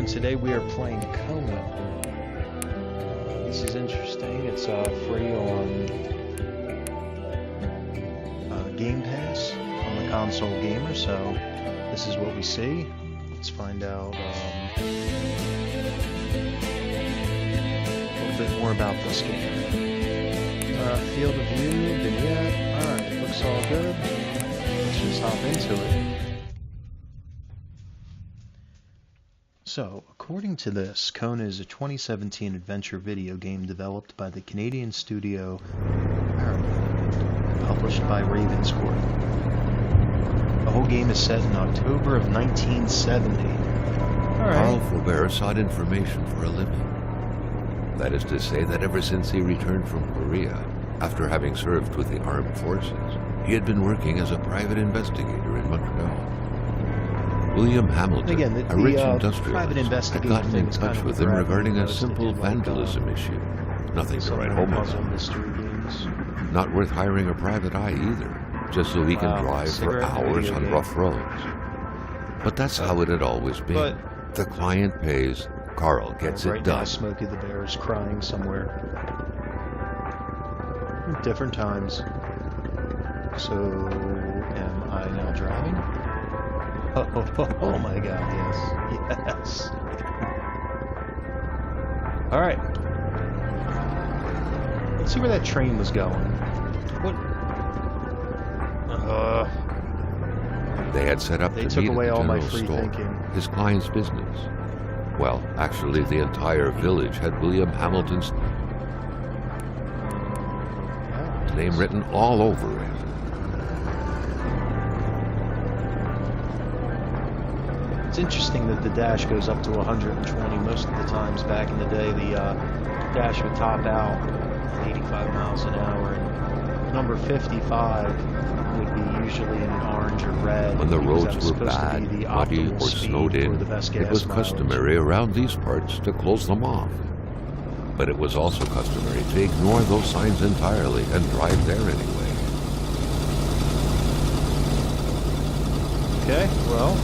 today we are playing Kona. This is interesting. It's free on Game Pass on the console gamer, so this is what we see. Let's find out a little bit more about this game. Field of view, vignette. Alright, looks all good. Let's just hop into it. So, according to this, Kona is a 2017 adventure video game developed by the Canadian studio published by Ravenscourt. The whole game is set in October of 1970. Carl Faubert sought information for a living. That is to say that ever since he returned from Korea, after having served with the armed forces, he had been working as a private investigator in Montreal. William Hamilton, a rich industrialist, had gotten in touch with him regarding a simple vandalism issue. Nothing to write home about. Not worth hiring a private eye either, just so he can drive for hours on rough roads. But that's how it had always been. The client pays, Carl gets it done. Now Smokey the Bear is crying somewhere. Different times. So, am I now driving? Oh my god, yes. Yes. Alright. Let's see where that train was going. What? They had set up to meet at the general store, his client's business. Well, actually, the entire village had William Hamilton's name written all over it. It's interesting that the dash goes up to 120. Most of the times back in the day, the dash would top out at 85 miles an hour, and number 55 would be usually in orange or red. When the roads were bad, muddy, or snowed in, it was customary around these parts to close them off. But it was also customary to ignore those signs entirely and drive there anyway. Okay, well,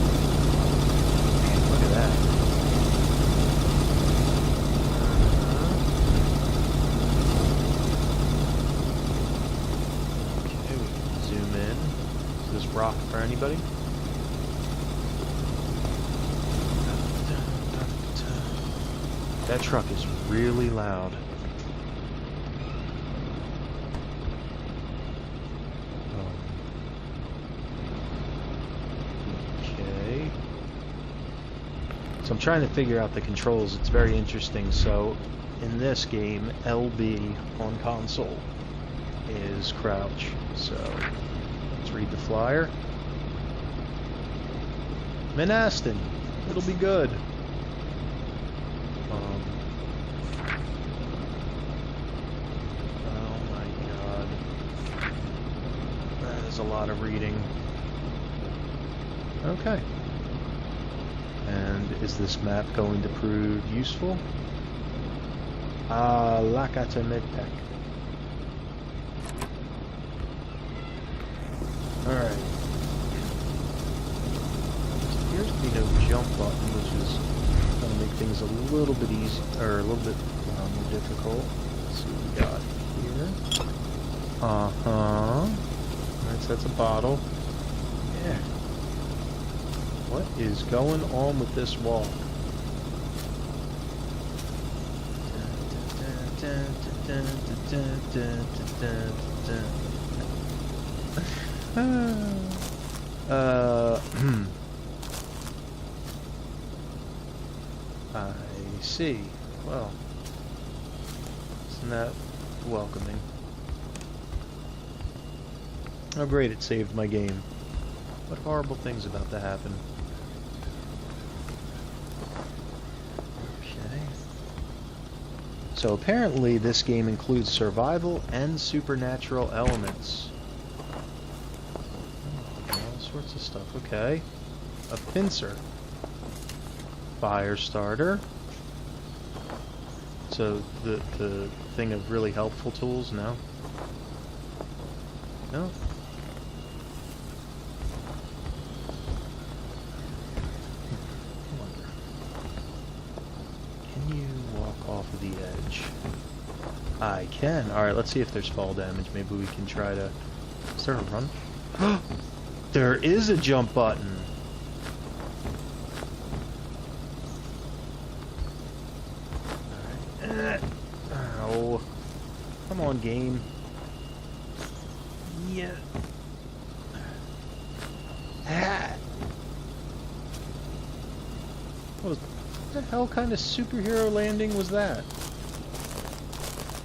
look at that. Okay, we can zoom in. Is this rock for anybody? That truck is really loud. Okay. So I'm trying to figure out the controls. It's very interesting. So in this game, LB on console is crouch. So let's read the flyer. Menaston. It'll be good. Oh my god. That is a lot of reading. Okay. And is this map going to prove useful? Lakata Medtech. Alright. There appears to be no jump button, which is going to make things a little bit easy, or a little bit more difficult. Let's see what we got here. Alright, so that's a bottle. Yeah. What is going on with this walk? I see. Well, isn't that welcoming? Oh great, it saved my game. What horrible things about to happen. Okay. So apparently this game includes survival and supernatural elements. All sorts of stuff. Okay. A pincer. Fire starter. So the thing of really helpful tools, no? No? I can. Alright, let's see if there's fall damage. Maybe we can try to... Is there a run? There is a jump button! Alright. Ow. Come on, game. Yeah. What the hell kind of superhero landing was that?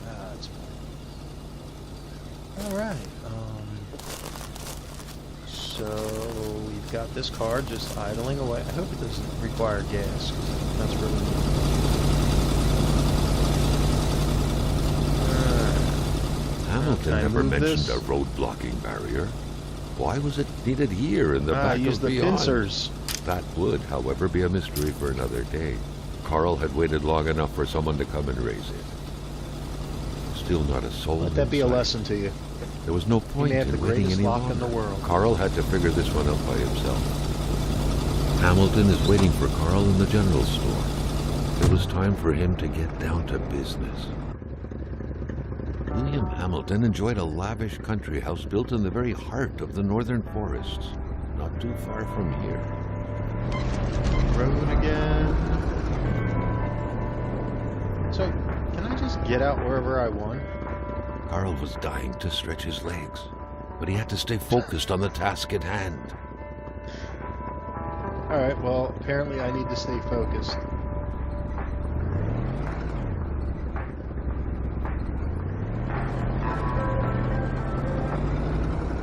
That's fine. Alright, so we've got this car just idling away. I hope it doesn't require gas, 'cause that's really... Hamilton never mentioned a road blocking barrier. Why was it needed here in the back use of the beyond? pincers. That would, however, be a mystery for another day. Carl had waited long enough for someone to come and raise it. Still not a soul. Let that be a inside. lesson to you. There was no point have in the waiting greatest any lock longer. in the world. Carl had to figure this one out by himself. Hamilton is waiting for Carl in the general store. It was time for him to get down to business. William Hamilton enjoyed a lavish country house built in the very heart of the northern forests, not too far from here. Road again. So, can I just get out wherever I want? Carl was dying to stretch his legs, but he had to stay focused on the task at hand. Alright, well, apparently I need to stay focused.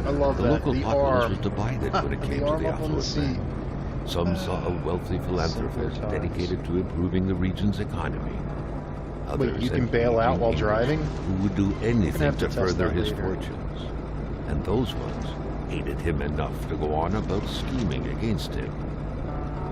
I love The that. local The populace arm. was divided when it came The to arm the up on the affluent seat. man. Some saw a wealthy philanthropist Simpler times. dedicated to improving the region's economy. Wait, Others you can had bail out while aging driving? who would do anything have to to test further that his later. fortunes. And those ones hated him enough to go on about scheming against him.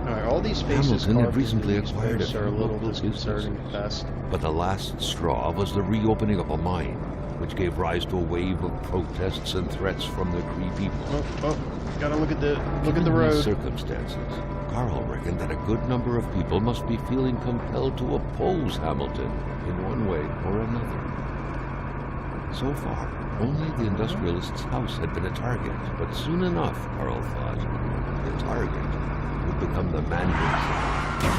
Alright, all these faces Hamilton had carved into recently these acquired a posts few are a little local disconcerting at businesses. best. But the last straw was the reopening of a mine, which gave rise to a wave of protests and threats from the Cree people. Oh, gotta look at the Given these road. circumstances, Carl reckoned that a good number of people must be feeling compelled to oppose Hamilton in one way or another. So far, only the industrialist's house had been a target, but soon enough, Carl thought, the target would become the man himself.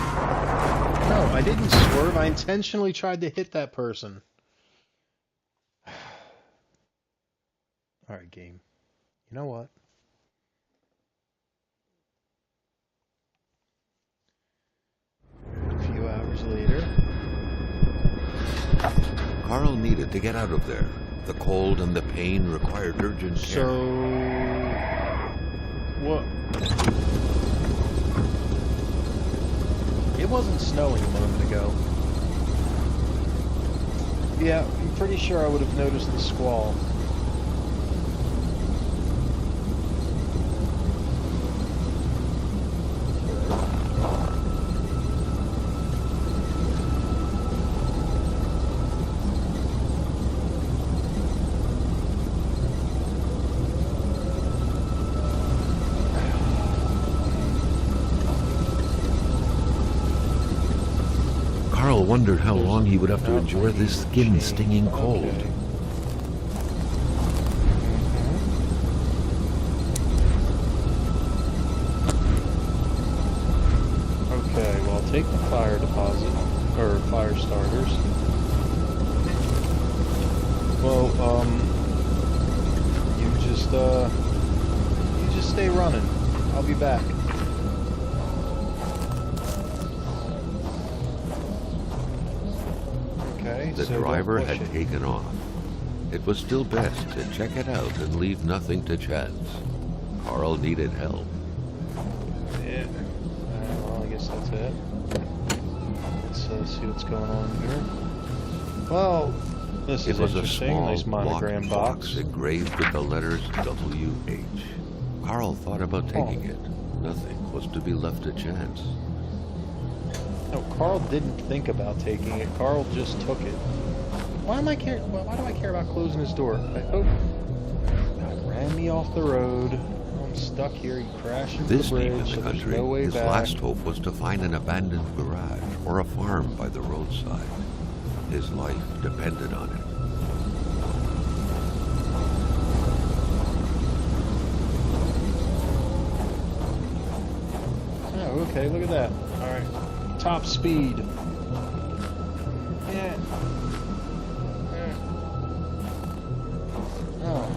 No, I didn't swerve. I intentionally tried to hit that person. Alright, game. You know what? A few hours later. Carl needed to get out of there. The cold and the pain required urgent care. So... what? It wasn't snowing a moment ago. Yeah, I'm pretty sure I would have noticed the squall. Carl wondered how long he would have to endure this skin-stinging cold. Okay. Okay, well, I'll take the fire deposit, or fire starters. Well, you just stay running. I'll be back. Okay, The so don't driver push had it. taken off. It was still best to check it out and leave nothing to chance. Carl needed help. Yeah. Well, I guess that's it. Let's see what's going on here. Well, this It is was a interesting. small Nice monogram block box. box engraved with the letters W.H. Carl thought about taking it. Nothing was to be left to chance. No, Carl didn't think about taking it. Carl just took it. Why do I care about closing his door? I hope God ran me off the road. I'm stuck here. He crashed into This the deep bridge. in the So there's country, no way his back. last hope was to find an abandoned garage or a farm by the roadside. His life depended on it. Oh, okay, look at that. Alright. Top speed. Yeah. Oh.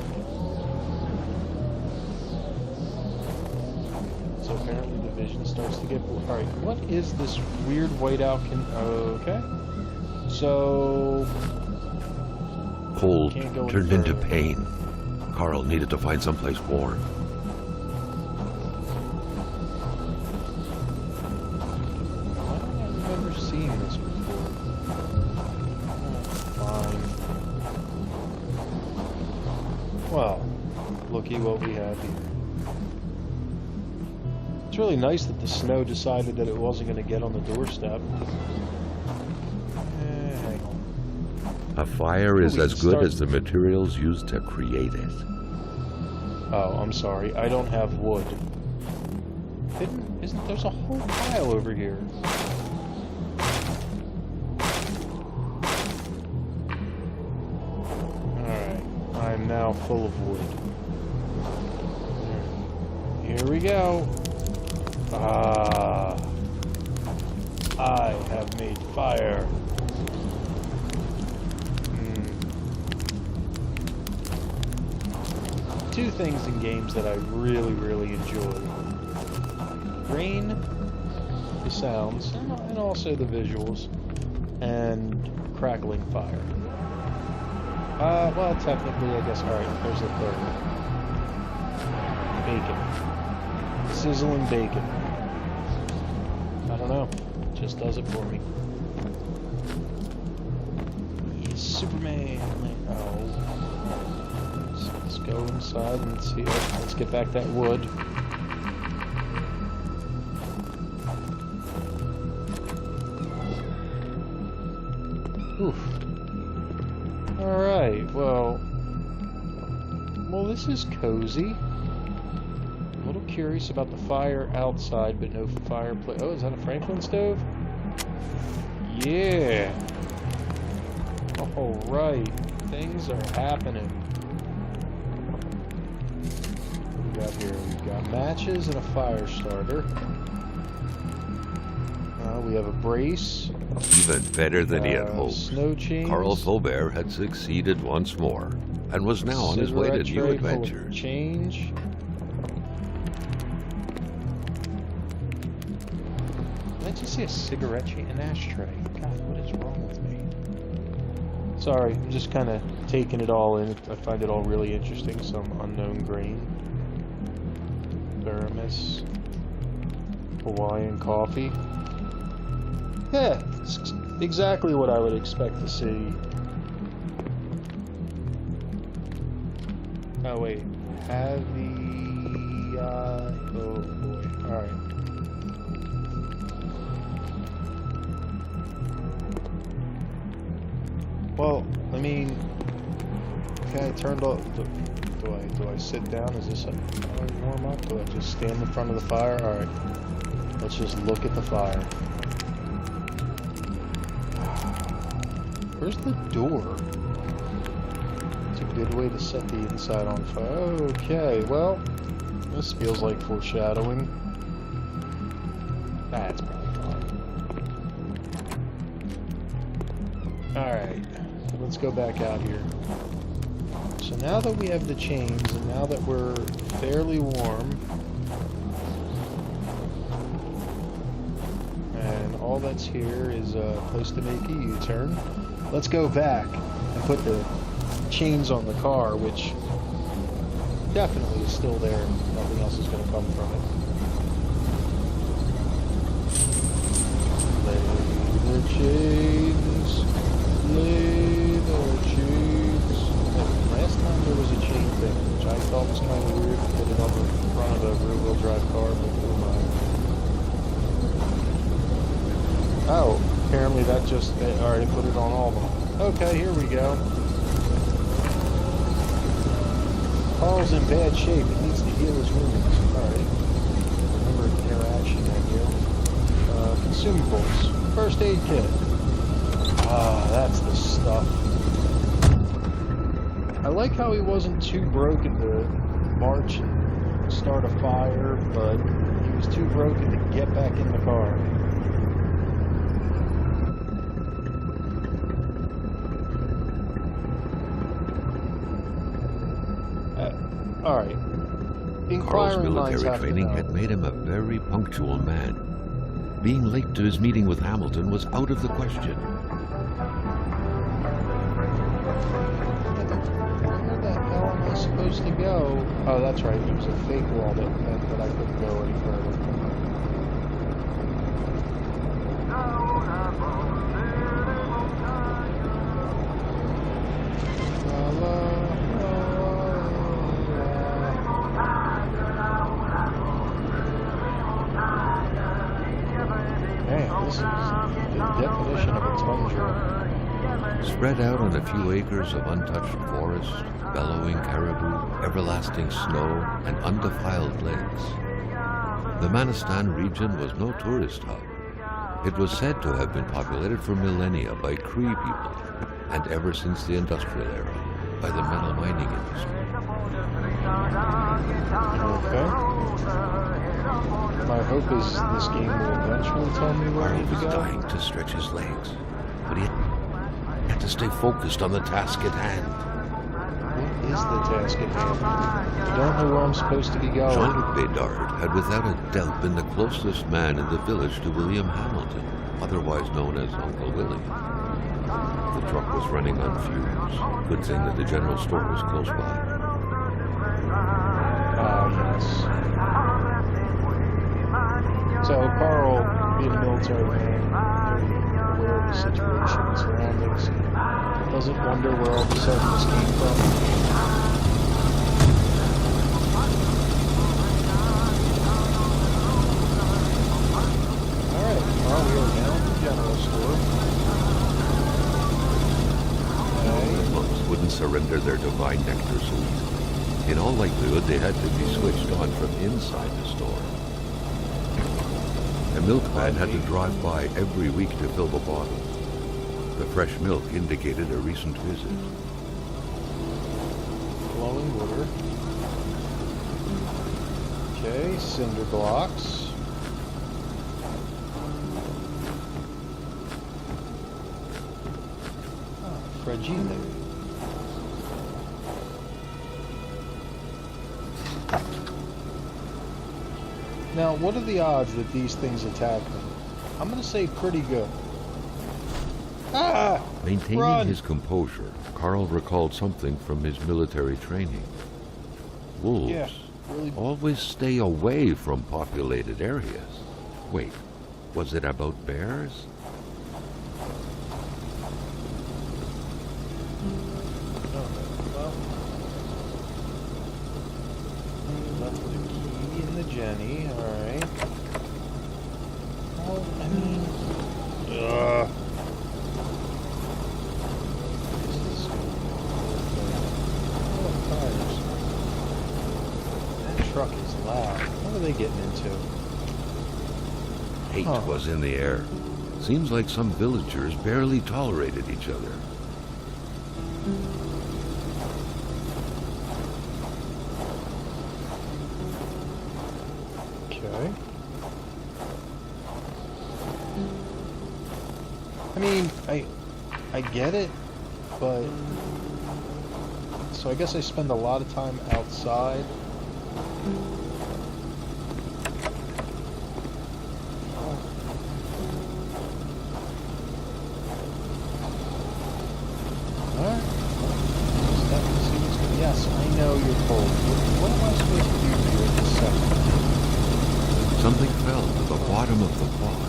So apparently the vision starts to get... Alright, what is this weird whiteout okay. So... Cold Can't go any turned into further. pain. Carl needed to find someplace warm. Why don't I remember seeing this before? Fine. Well, looky what we have here. It's really nice that the snow decided that it wasn't going to get on the doorstep. Hang on. A fire is We as can good start- as the materials used to create it. Oh, I'm sorry. I don't have wood. Isn't there's a whole pile over here? Alright. I'm now full of wood. Here we go. Ah. I have made fire. Two things in games that I really, really enjoy. Rain, the sounds, and also the visuals, and crackling fire. Well, technically, I guess, alright, there's the third. Bacon. Sizzling bacon. I don't know. It just does it for me. He's Superman. Oh. Let's go inside and see. Let's get back that wood. Oof. Alright, well, this is cozy. I'm a little curious about the fire outside, but no fireplace. Oh, is that a Franklin stove? Yeah. Alright, things are happening. What do we got here? We've got matches and a fire starter. We have a brace. Even better than he had hoped. Snow chains. Carl Faubert had succeeded once more, and was now on his way to new Cigarette tray full of adventures. Change. Did I just see a cigarette chain? An ashtray. God, what is wrong with me? Sorry, I'm just kind of taking it all in. I find it all really interesting. Some unknown grain. Thermos. Hawaiian coffee. Yeah, it's exactly what I would expect to see. Oh wait, heavy. Oh boy. All right. Well, I mean, okay, I turned off. Do I sit down? Is this a warm up? Do I just stand in front of the fire? All right. Let's just look at the fire. Where's the door? It's a good way to set the inside on fire. Okay, well, this feels like foreshadowing. That's probably fine. Alright, let's go back out here. So now that we have the chains, and now that we're fairly warm, and all that's here is a place to make a U-turn. Let's go back and put the chains on the car, which definitely is still there. Nothing else is going to come from it. Lay the chains, lay the chains. Last time there was a chain thing, which I thought was kind of weird, to put it on the front of a rear-wheel drive car, but never mind. Oh, apparently that just already put it on all of them. Okay, here we go. Carl's in bad shape. It needs to heal his wounds. Alright. Remember interaction menu. Consumables. First aid kit. Ah, that's the stuff. I like how he wasn't too broken to march and start a fire, but he was too broken to get back in the car. Alright. Carl's military training had made him a very punctual man. Being late to his meeting with Hamilton was out of the question. Where the hell am I supposed to go? Oh, that's right. There was a fake wall that meant that I couldn't go any further. This is the definition of a tundra. Spread out on a few acres of untouched forest, bellowing caribou, everlasting snow, and undefiled lakes. The Manistan region was no tourist hub. It was said to have been populated for millennia by Cree people, and ever since the industrial era, by the metal mining industry. Okay. My hope is this game will eventually tell me where I need to Carl go. was dying to stretch his legs, but he had to stay focused on the task at hand. What is the task at hand? I don't know where I'm supposed to be going. Jean-Luc Bédard had without a doubt been the closest man in the village to William Hamilton, otherwise known as Uncle Willie. The truck was running on fumes. Good thing that the general store was close by. Yes. So Carl, being a military man, very aware of the situation and surroundings, doesn't wonder where all of a sudden this came from. Alright, well, we are down at the general store. The monks wouldn't surrender their divine nectar so easily. In all likelihood, they had to be switched on from inside the store. A milkman had to drive by every week to fill the bottle. The fresh milk indicated a recent visit. Flowing water. Okay, cinder blocks. Oh, fragile. Now, what are the odds that these things attack me? I'm going to say pretty good. Ah! Maintaining Run! his composure, Carl recalled something from his military training. Wolves Yeah, really. always stay away from populated areas. Wait, was it about bears? Well, left the key in the Jenny, alright. Well, I mean... That truck is loud. What are they getting into? Hate Huh. was in the air. Seems like some villagers barely tolerated each other. Okay. I mean, I get it, but so I guess I spend a lot of time outside. Alright. Just have to see what's going. Yes, I know you're cold. What am I supposed to do here in this second? Something fell to the bottom of the box.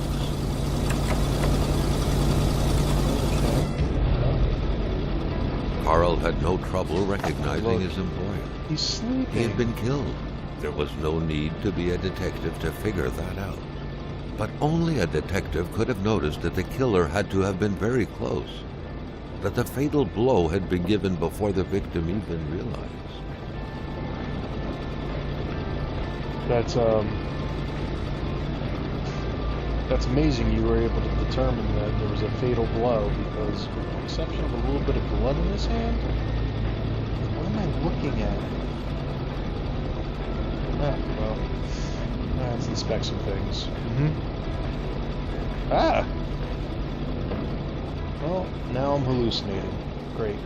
Carl had no trouble recognizing his employer. He's sleeping. He had been killed. There was no need to be a detective to figure that out. But only a detective could have noticed that the killer had to have been very close, that the fatal blow had been given before the victim even realized. That's That's amazing you were able to determine that there was a fatal blow, because with the exception of a little bit of blood in his hand, what am I looking at? Ah, well, let's inspect some things. Ah! Well, now I'm hallucinating. Great.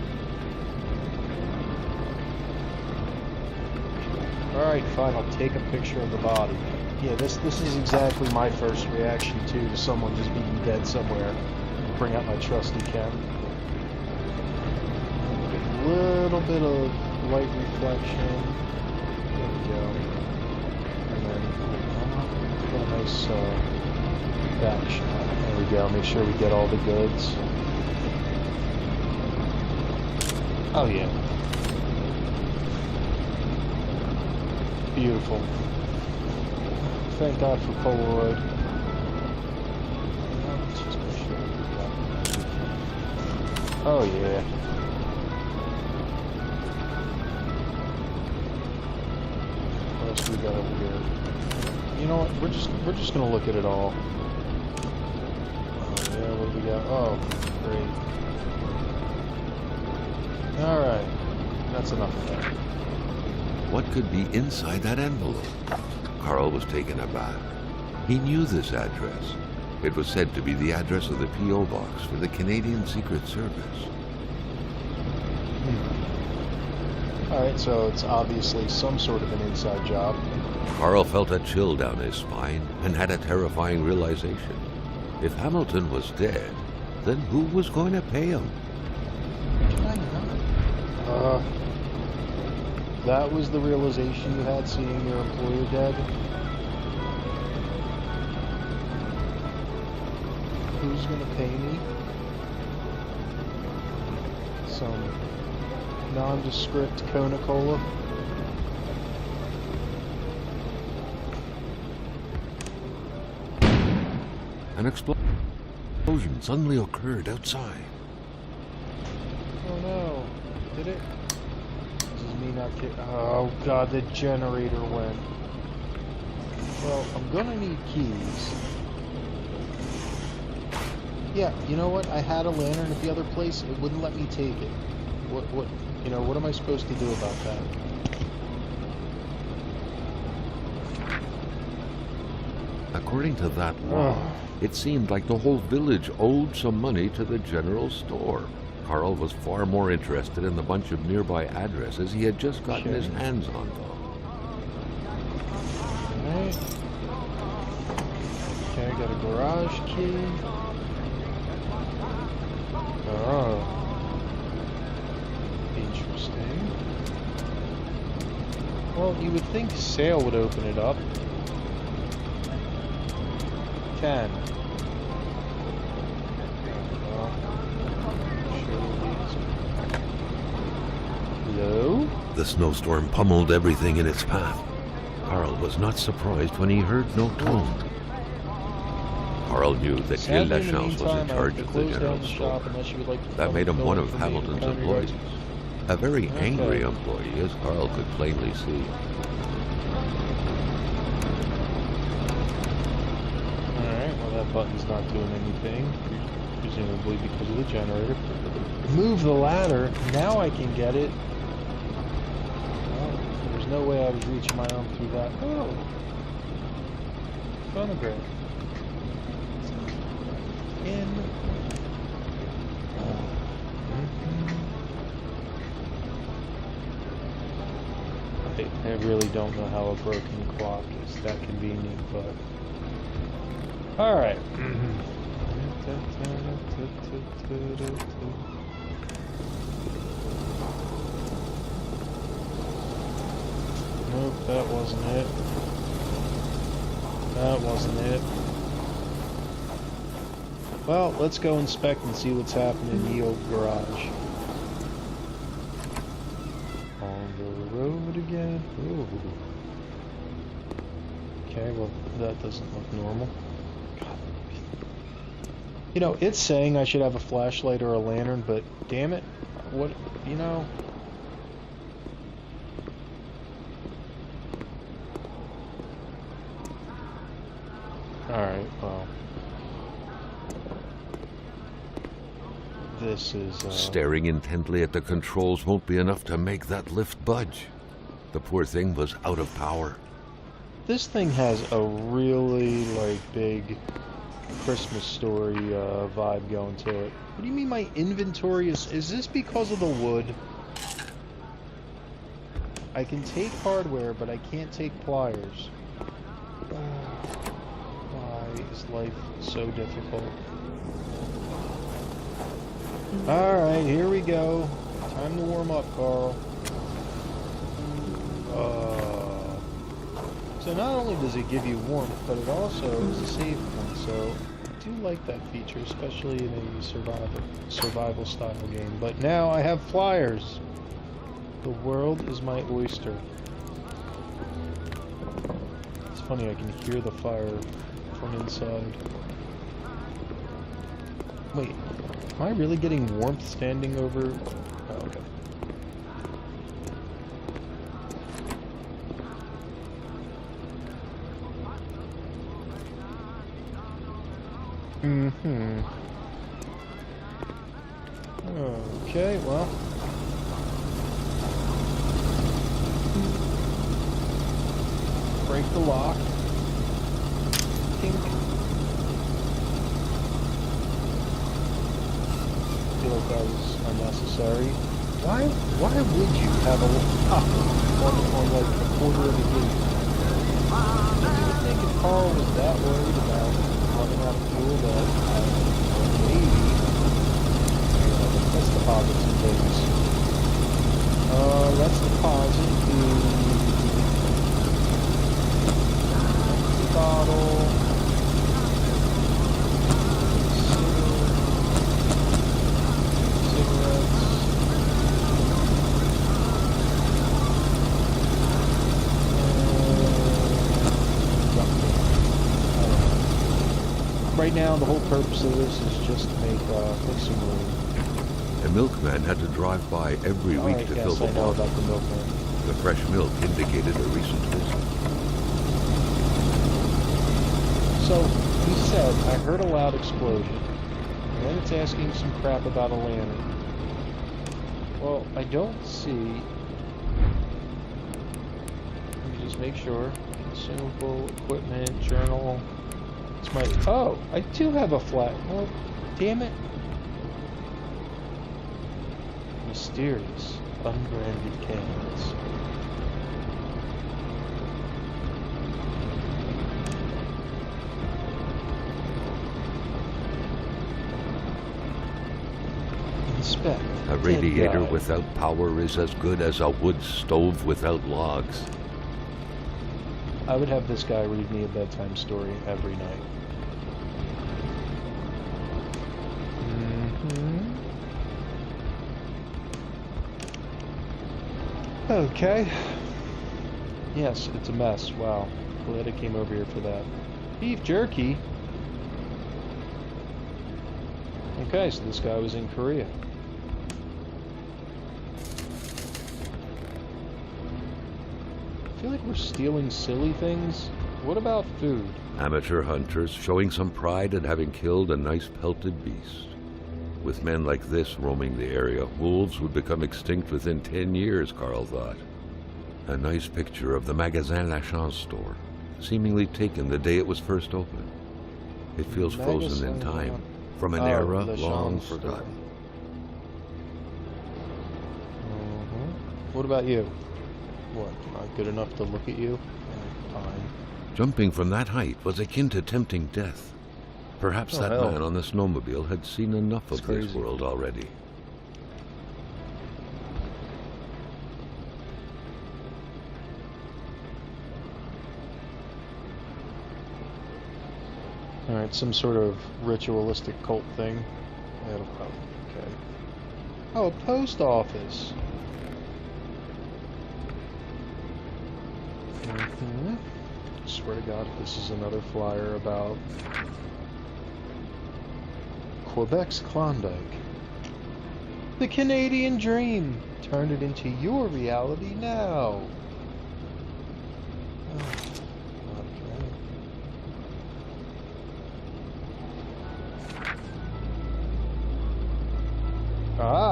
Alright, fine, I'll take a picture of the body. Yeah, this is exactly my first reaction to someone just being dead somewhere. Bring out my trusty cam. A little bit of light reflection. There we go. And then get a nice back shot. There we go. Make sure we get all the goods. Oh yeah. Beautiful. Thank God for Polaroid. Oh yeah. What else we got over here? You know what? We're just gonna look at it all. Oh yeah, what do we got? Oh, great. All right, that's enough of that. What could be inside that envelope? Carl was taken aback. He knew this address. It was said to be the address of the P.O. box for the Canadian Secret Service. Alright, so it's obviously some sort of an inside job. Carl felt a chill down his spine and had a terrifying realization. If Hamilton was dead, then who was going to pay him? That was the realization you had seeing your employer dead? Who's gonna pay me? Some nondescript Coca-Cola? An explosion suddenly occurred outside. Oh no. Did it? This is me not kidding. Oh god, the generator went. Well, I'm gonna need keys. Yeah, you know what? I had a lantern at the other place. It wouldn't let me take it. What, what am I supposed to do about that? According to that law, it seemed like the whole village owed some money to the general store. Carl was far more interested in the bunch of nearby addresses he had just gotten his hands on, though. Alright. Okay, I got a garage key. Oh. Interesting. Well, you would think Sale would open it up. 10. Hello? The snowstorm pummeled everything in its path. Carl was not surprised when he heard no tone. Carl knew that Gilles Lachance was in charge of the general store. That made him one of Hamilton's employees. A very angry employee, as Carl could plainly see. Alright, well that button's not doing anything, presumably because of the generator. Move the ladder, now I can get it. Well, there's no way I was reaching my arm through that. Oh! Phonograph. In. I really don't know how a broken clock is that convenient, but alright. Nope, that wasn't it. That wasn't it. Well, let's go inspect and see what's happening in the old garage. On the road again. Ooh. Okay, well, that doesn't look normal. God. You know, it's saying I should have a flashlight or a lantern, but damn it, what, you know... Alright, well. This is, Staring intently at the controls won't be enough to make that lift budge. The poor thing was out of power. This thing has a really, like, big Christmas Story vibe going to it. What do you mean my inventory is this because of the wood? I can take hardware, but I can't take pliers. Why is life so difficult? Alright, here we go. Time to warm up, Carl. So not only does it give you warmth, but it also is a save point, so I do like that feature, especially in a survival style game. But now I have flyers. The world is my oyster. It's funny, I can hear the fire from inside. Wait, am I really getting warmth standing over? Oh, okay. Okay, well. Break the lock. Tink. I feel like that was unnecessary. Why would you have a lock on like a quarter of the gate? You would think if Carl was that worried about running out of fuel that maybe let's deposit some things. Let's deposit the bottle. Cigarettes. Right now, the whole purpose of this is just to make some room. A milkman had to drive by every week to fill the bottle. bottle. About the milkman. The fresh milk indicated a recent visit. So, he said, I heard a loud explosion. And then it's asking some crap about a lantern. Well, I don't see... Let me just make sure. Consumable, equipment, journal... It's my... Oh! I do have a flat... Oh, damn it. Mysterious, unbranded cans. Inspect. A radiator without power is as good as a wood stove without logs. I would have this guy read me a bedtime story every night. Okay. Yes, it's a mess. Wow. Glad I came over here for that. Beef jerky? Okay, so this guy was in Korea. I feel like we're stealing silly things. What about food? Amateur hunters showing some pride in having killed a nice pelted beast. With men like this roaming the area, wolves would become extinct within 10 years, Carl thought. A nice picture of the Magasin La Chance store, seemingly taken the day it was first opened. It feels frozen in time, from an era long forgotten. What about you? What, not good enough to look at you? Fine. Jumping from that height was akin to tempting death. Perhaps that man on the snowmobile had seen enough of this world already. Alright, some sort of ritualistic cult thing. That'll probably be okay. Oh, a post office. Swear to God, if this is another flyer about Quebec's Klondike. The Canadian dream. Turn it into your reality now. Oh, okay.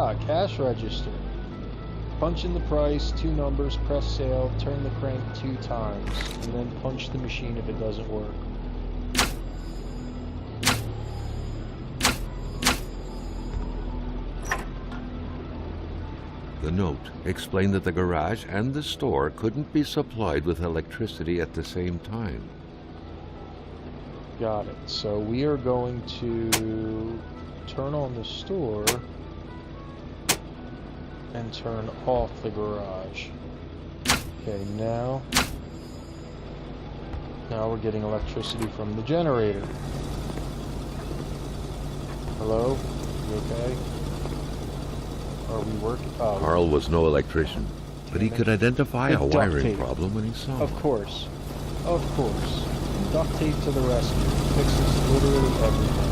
Ah, cash register. Punch in the price, 2 numbers, press sale, turn the crank 2 times, and then punch the machine if it doesn't work. The note explained that the garage and the store couldn't be supplied with electricity at the same time. Got it. So we are going to turn on the store and turn off the garage. Okay, now we're getting electricity from the generator. Hello? You okay? Are we working? Oh, Carl was no electrician, but he could identify a Duct wiring tape. problem when he saw Of one. course. Of course. Duct tape to the rescue. Fixes literally everything.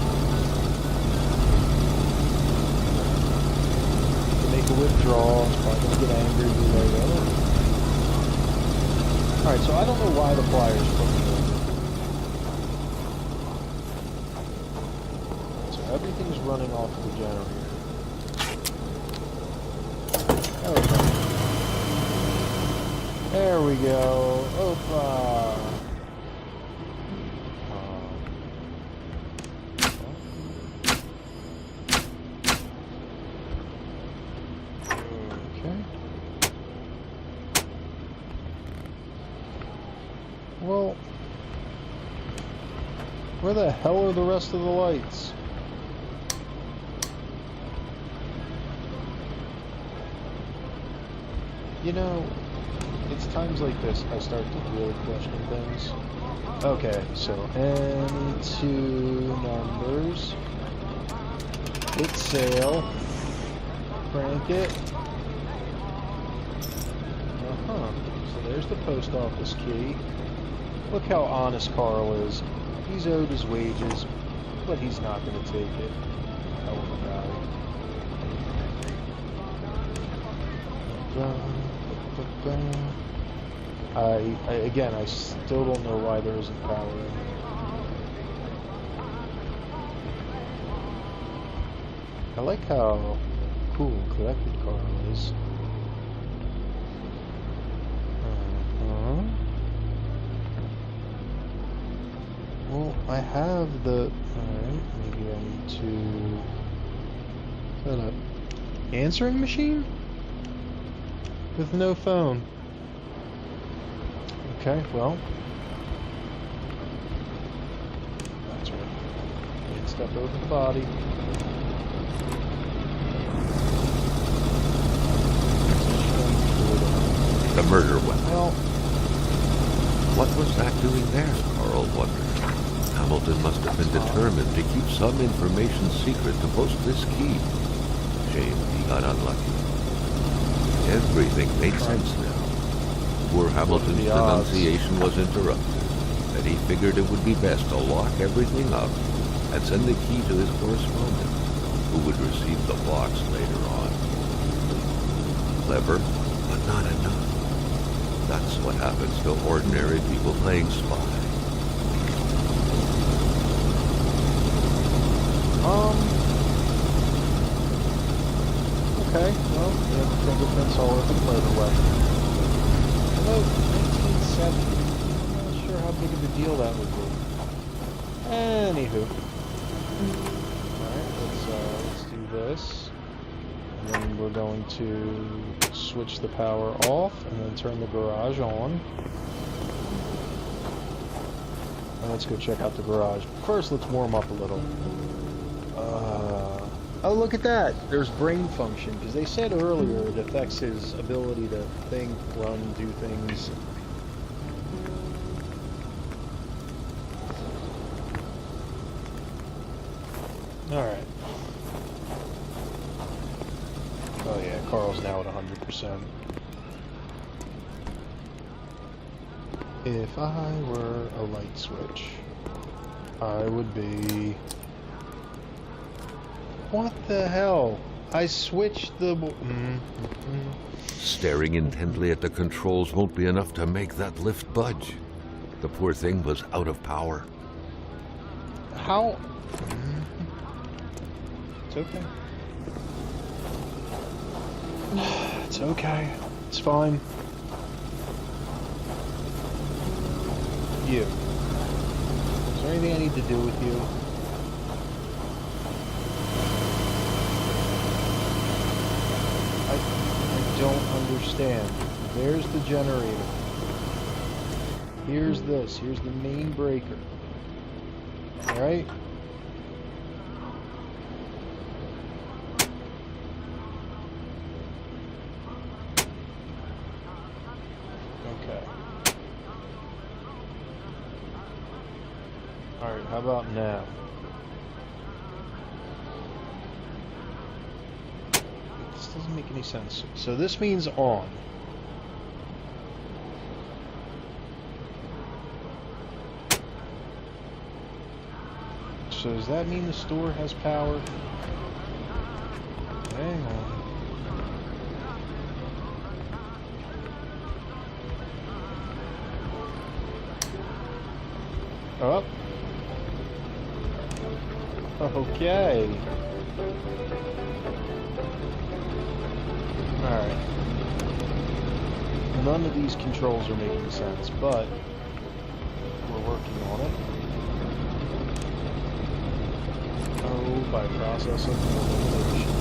To make a withdrawal, it's probably going to get angry and be like, oh. Alright, so I don't know why the pliers put me over. So everything's running off the generator. There we go. Opa. Okay. Well, where the hell are the rest of the lights? You know, it's times like this I start to really question things. Okay, so any 2 numbers. Hit sale. Crank it. So there's the post office key. Look how honest Carl is. He's owed his wages, but he's not going to take it. Hell of a guy. Again, I still don't know why there isn't power in it. I like how cool and collected Carl is. Well, I have the... Alright, maybe I need to... set up answering machine? With no phone. Okay, well. That's right. Can't step over the body. The murder weapon. Well, What was that doing there? Carl wondered. Hamilton must have been determined to keep some information secret to post this key. Shame he got unlucky. Everything made sense now. Poor Hamilton's denunciation was interrupted, and he figured it would be best to lock everything up and send the key to his correspondent, who would receive the box later on. Clever, but not enough. That's what happens to ordinary people playing spy. Okay, well, we have fingerprints all over the murder weapon. Hello, 1970. I'm not sure how big of a deal that would be. Anywho. Alright, let's do this. And then we're going to switch the power off and then turn the garage on. And let's go check out the garage. First, let's warm up a little. Oh, look at that. There's brain function, because they said earlier it affects his ability to think, run, do things. Alright. Oh yeah, Carl's now at 100%. If I were a light switch, I would be... What the hell? I switched the... Staring intently at the controls won't be enough to make that lift budge. The poor thing was out of power. How? It's okay. It's okay. It's fine. You. Is there anything I need to do with you? I don't understand. There's the generator. Here's this. Here's the main breaker. Alright? Okay. Alright, how about now? This doesn't make any sense. So this means on. So does that mean the store has power? Hang on. Oh. Okay. Alright. None of these controls are making sense, but we're working on it. Oh, by process of elimination.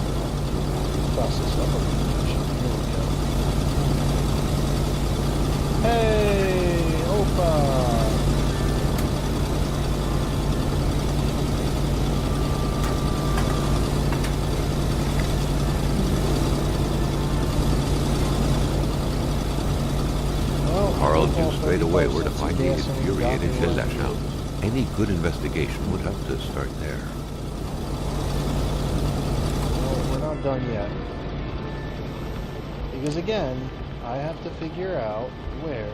Process of elimination. Here we go. Hey! Opa! Carl knew straight away where to find the infuriated Hillashhound. Any good investigation would have to start there. Well, we're not done yet. Because again, I have to figure out where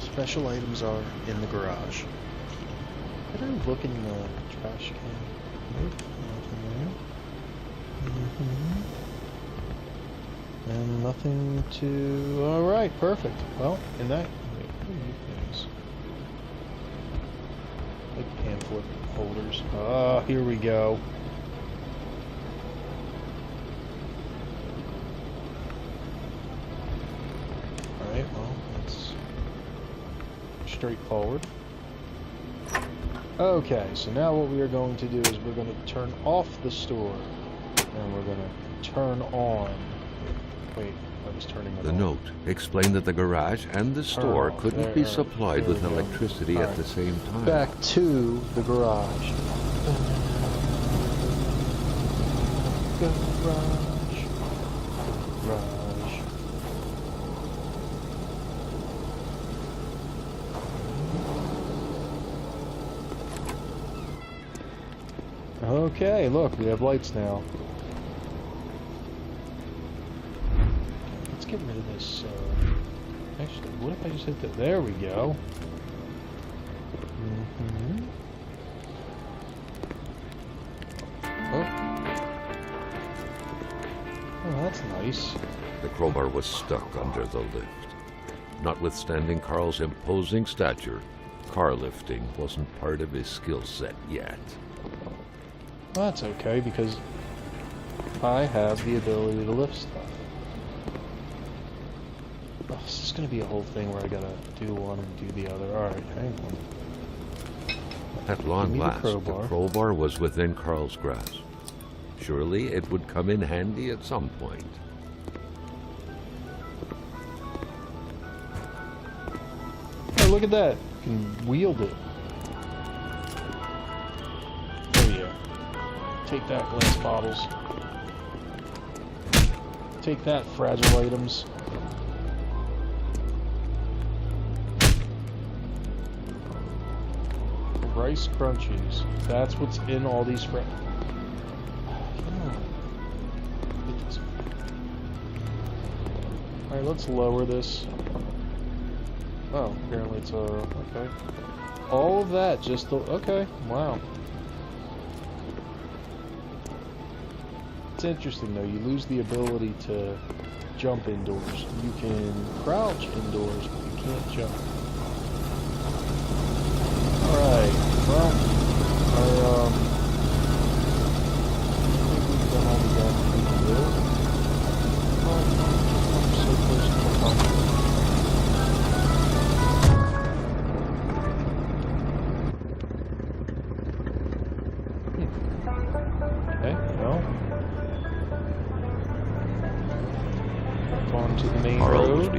special items are in the garage. Did I look in the trash can? Nope, nothing there. And nothing to... Alright, perfect. Well, in that... Wait, what are you things? Like pamphlet holders. Ah, here we go. Alright, well, that's straightforward. Okay, so now what we are going to do is we're going to turn off the store. And we're going to turn on... Wait, I was turning it on. The note explained that the garage and the store couldn't be supplied with electricity at the same time. Back to the garage. Garage. Garage. Okay, look, we have lights now. Let's get rid of this. Actually, what if I just hit that? There we go. Oh, that's nice. The crowbar was stuck under the lift. Notwithstanding Carl's imposing stature, car lifting wasn't part of his skill set yet. Well, that's okay, because I have the ability to lift stuff. Oh, this is going to be a whole thing where I gotta do one and do the other. Alright, hang on. At long last, the crowbar was within Carl's grasp. Surely it would come in handy at some point. Hey, look at that. You can wield it. Oh yeah. Take that, glass bottles. Take that, fragile items. Rice Crunchies. That's what's in all these Alright, let's lower this. Oh, apparently it's okay. All of that just okay, wow. It's interesting though, you lose the ability to jump indoors. You can crouch indoors, but you can't jump. Alright, well, I think we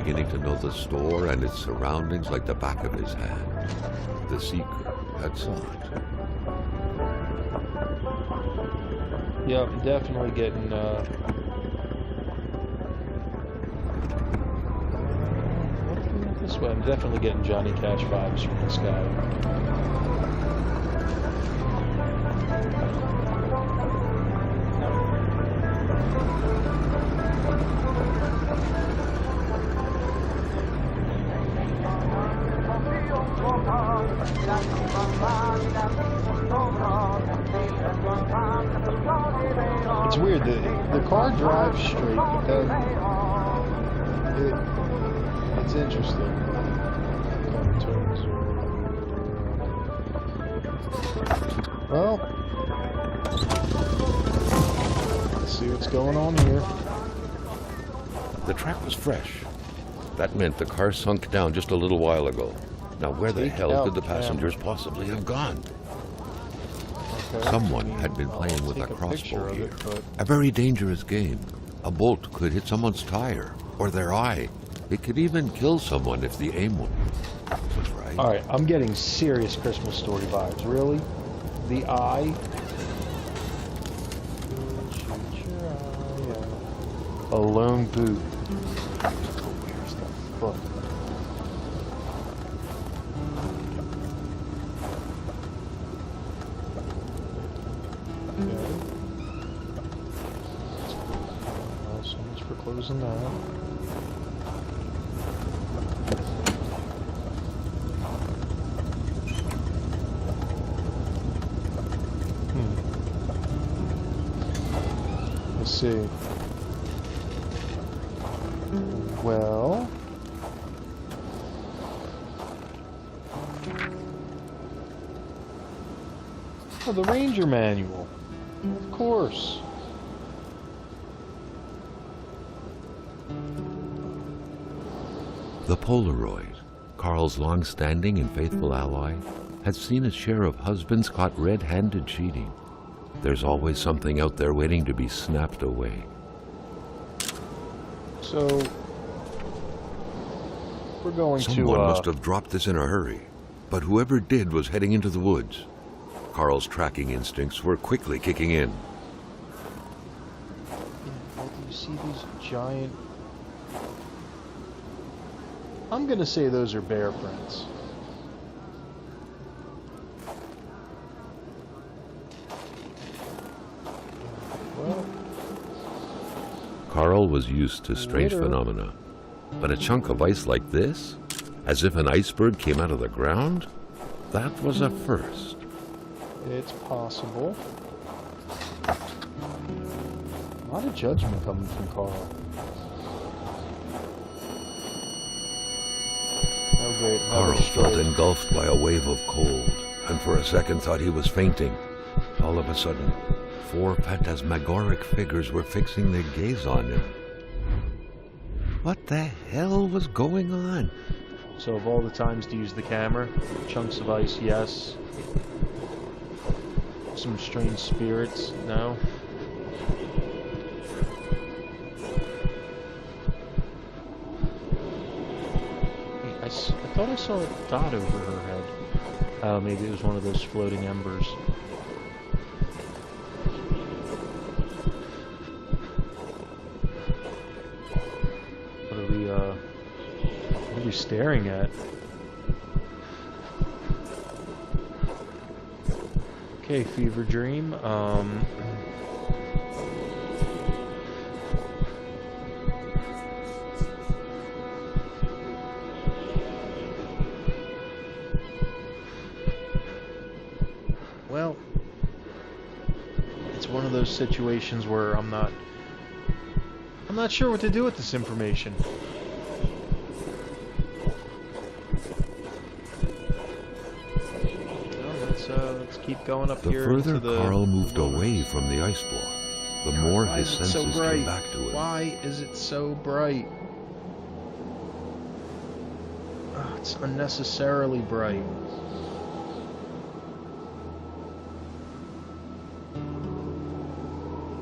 beginning to know the store and its surroundings like the back of his hand. The seeker had saw it. Yeah, I'm definitely getting, this way. I'm definitely getting Johnny Cash vibes from this guy. It's weird, the car drives straight, but then it's interesting. Well, let's see what's going on here. The track was fresh. That meant the car sunk down just a little while ago. Now where the hell could the passengers possibly have gone? Okay. Someone had been playing with a Take crossbow picture here. of it, A very dangerous game. A bolt could hit someone's tire or their eye. It could even kill someone if the aim was right. Alright, I'm getting serious Christmas Story vibes. Really? The eye? Shoot your eye out. A lone boot. Where's the foot? Okay. Well, so much for closing that. Let's see. Well, oh, the Ranger manual. Of course. The Polaroid, Carl's long-standing and faithful ally, had seen its share of husbands caught red-handed cheating. There's always something out there waiting to be snapped away. So, we're going Someone to, must have dropped this in a hurry, but whoever did was heading into the woods. Carl's tracking instincts were quickly kicking in. do you see these giant... I'm gonna say those are bear prints. Well, Carl was used to strange Litter. phenomena, but a chunk of ice like this, as if an iceberg came out of the ground, that was a first. it's possible. A lot of judgment coming from Carl. Oh great, another Carl felt stroke. engulfed by a wave of cold, and for a second thought he was fainting. All of a sudden, 4 phantasmagoric figures were fixing their gaze on him. What the hell was going on? So of all the times to use the camera, chunks of ice, yes. Some strange spirits, no. Hey, I thought I saw a dot over her head. Oh, maybe it was one of those floating embers. What are we staring at? Okay, fever dream. Well, it's one of those situations where I'm not sure what to do with this information. Let's keep going up The here further into the Carl moved woods. away from the ice block, the more Why his is it so senses bright? came back to him. Why is it so bright? Oh, it's unnecessarily bright.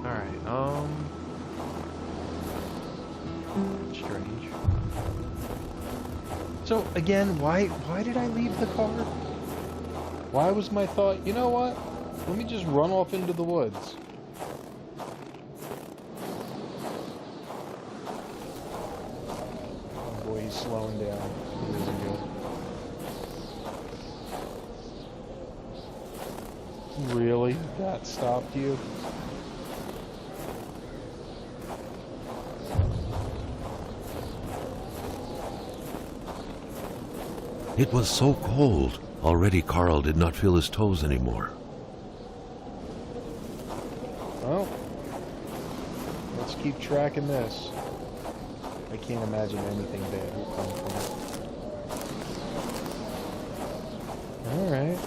Alright, strange. So again, why did I leave the car? Why was my thought, you know what? Let me just run off into the woods. Oh boy, he's slowing down. He isn't good. Really? That stopped you? It was so cold. Already Carl did not feel his toes anymore. Well, let's keep tracking this. I can't imagine anything bad will come from it. Alright.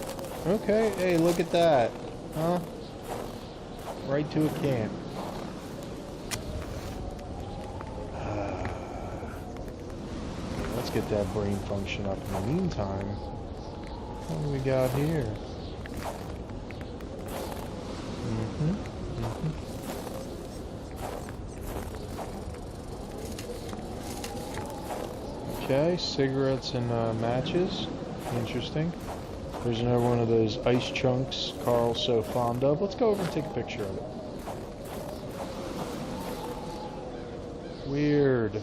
Okay, hey, look at that. Huh? Right to a camp. Let's get that brain function up in the meantime. What do we got here? Okay, cigarettes and matches. Interesting. There's another one of those ice chunks Carl's so fond of. Let's go over and take a picture of it. Weird.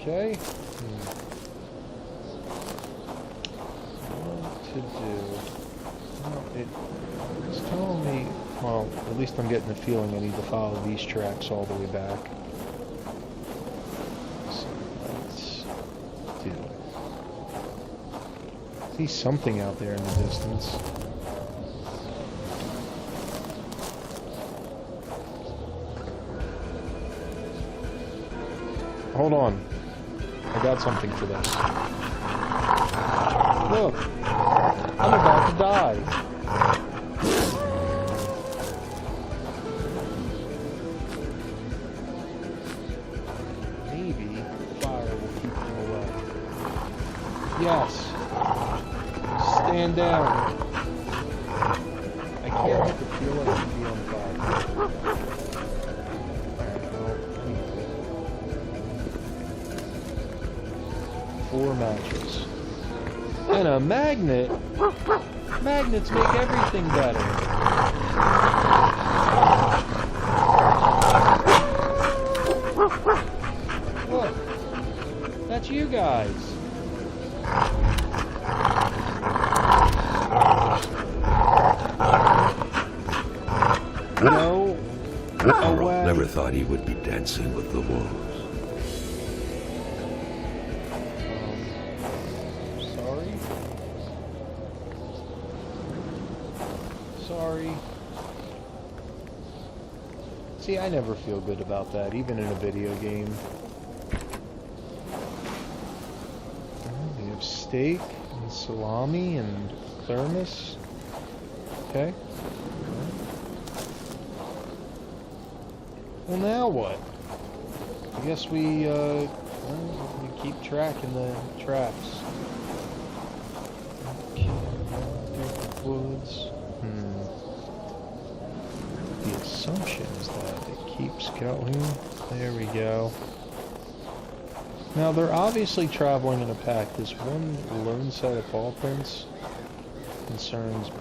Okay. What to do? Well, it's telling me, well, at least I'm getting the feeling I need to follow these tracks all the way back. So let's do it. See something out there in the distance. Hold on. I got something for this. Look! I'm about to die. Maybe fire will keep them away. Yes! Stand down. I can't help but feel like I'd be on fire. Alright, well, 4 matches. And a magnet? Magnets make everything better. Look, that's you guys. No. Carl never thought he would be dancing with the wolves. Sorry. See, I never feel good about that, even in a video game. We have steak and salami and thermos. Okay. Well, now what? I guess we keep tracking the traps. Okay. Woods. The assumption is that it keeps going. There we go. Now they're obviously traveling in a pack. This one lone set of paw prints concerns me.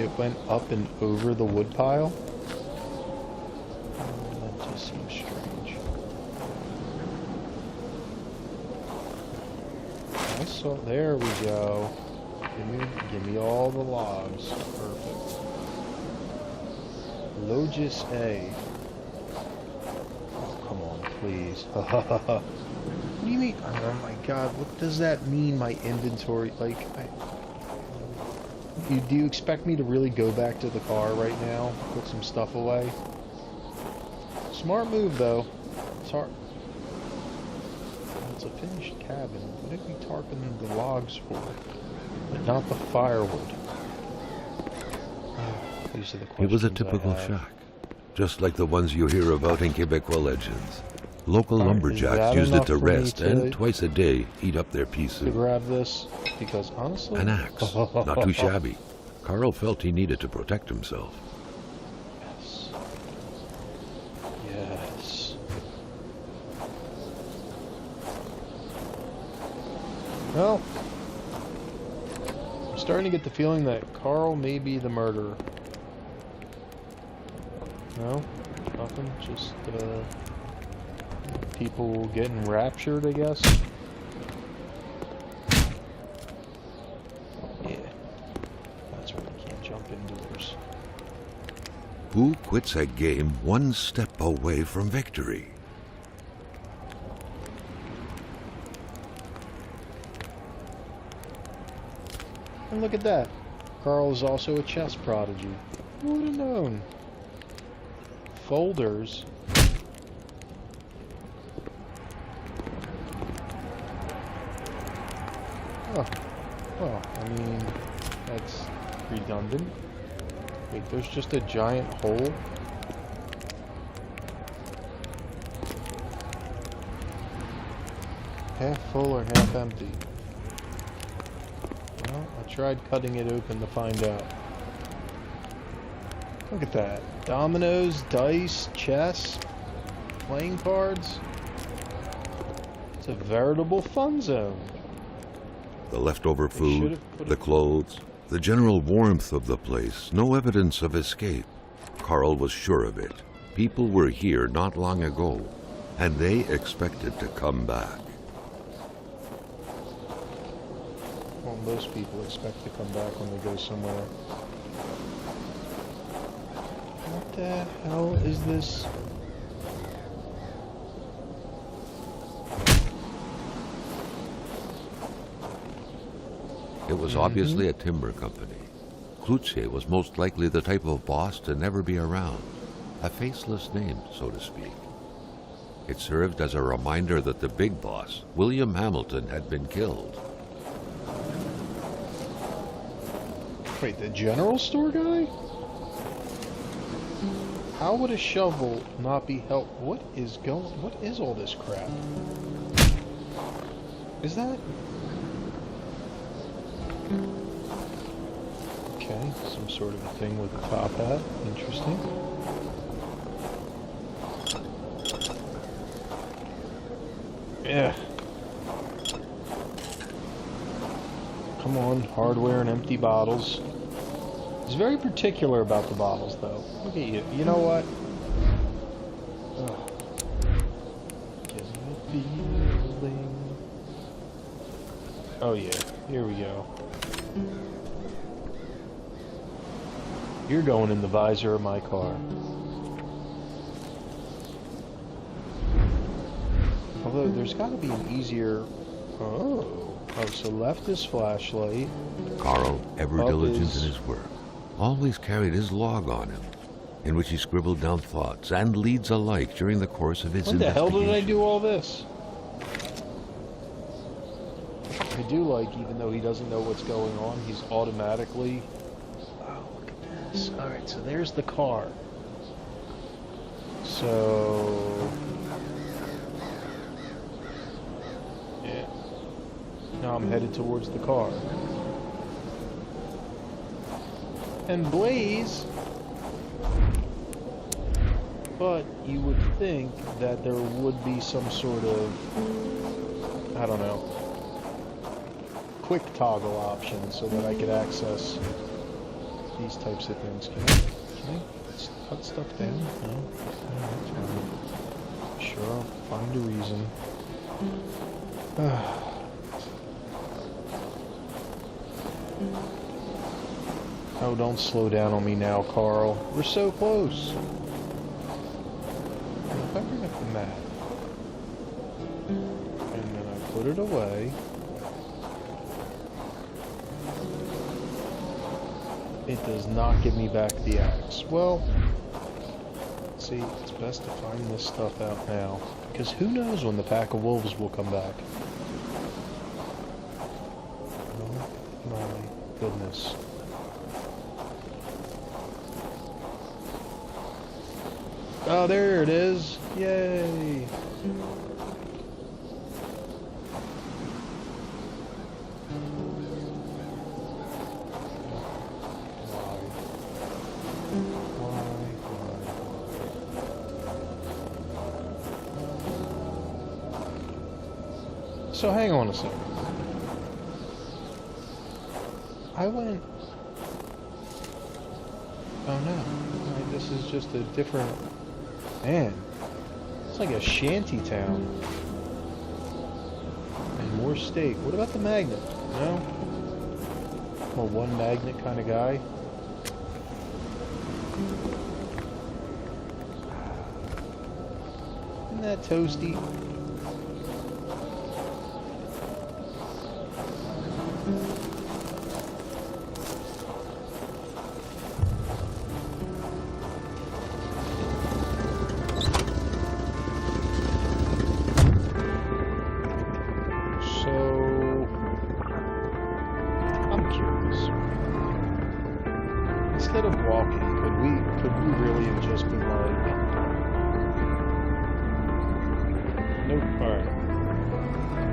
It went up and over the woodpile. That just seems strange. I saw. There we go. Give me all the logs. Perfect. Logis A. Oh, come on, please. What do you mean? Oh my god, what does that mean, my inventory? Like, do you expect me to really go back to the car right now? Put some stuff away? Smart move, though. It's hard. It's a finished cabin. What did we tarping the logs for? But not the firewood. These are the questions. It was a typical shack, just like the ones you hear about in Quebecois legends. Local lumberjacks used it to rest and twice a day heat up their pea soup. To grab this, because honestly... An axe, not too shabby. Carl felt he needed to protect himself. Well, I'm starting to get the feeling that Carl may be the murderer. No? Nothing? Just, people getting raptured, I guess? Yeah. That's right, I can't jump indoors. Who quits a game one step away from victory? And look at that. Carl is also a chess prodigy. Who would have known? Folders. Oh. Well, I mean, that's redundant. Wait, there's just a giant hole? Half full or half empty? Well, I tried cutting it open to find out. Look at that. Dominoes, dice, chess, playing cards. It's a veritable fun zone. The leftover food, the clothes, the general warmth of the place, no evidence of escape. Carl was sure of it. People were here not long ago, and they expected to come back. Well, most people expect to come back when they go somewhere. What the hell is this? It was obviously a timber company. Klutze was most likely the type of boss to never be around. A faceless name, so to speak. It served as a reminder that the big boss, William Hamilton, had been killed. Wait, the general store guy? How would a shovel not be help? What is all this crap? Is that? Okay, some sort of a thing with a top hat. Interesting. Yeah. Come on, hardware and empty bottles. He's very particular about the bottles, though. Look at you. You know what? Give me a feeling. Oh yeah, here we go. You're going in the visor of my car. Although there's got to be an easier. Oh, so left is flashlight. Carl, ever diligent in his work, always carried his log on him, in which he scribbled down thoughts and leads alike during the course of his investigation. When the hell did I do all this? I do like, even though he doesn't know what's going on, he's automatically... Oh, look at this. Alright, so there's the car. So... yeah. Now I'm headed towards the car. And Blaze... But you would think that there would be some sort of... I don't know. Quick toggle option so that I could access these types of things. Can I cut stuff down? No? Alright, sure, I'll find a reason. Oh, don't slow down on me now, Carl. We're so close. If I bring up the map, and then I put it away, it does not give me back the axe. Well, see, it's best to find this stuff out now, because who knows when the pack of wolves will come back. Oh my goodness. Oh, there it is. Yay. So hang on a second. I went... Oh no. Right, this is just a different... Man. It's like a shanty town. And more steak. What about the magnet? No? I'm a one magnet kind of guy. Isn't that toasty? Instead of walking, could we really have just been like, nope, alright.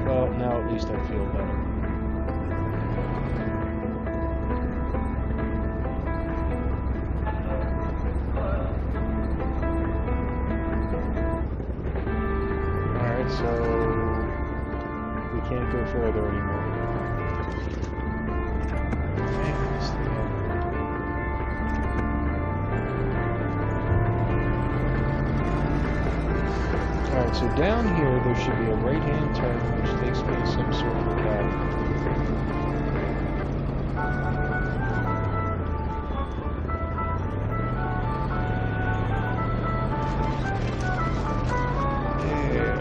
Well, now at least I feel better. Alright, so we can't go further anymore. Alright, so down here there should be a right-hand turn which takes me to some sort of cabin. Yeah.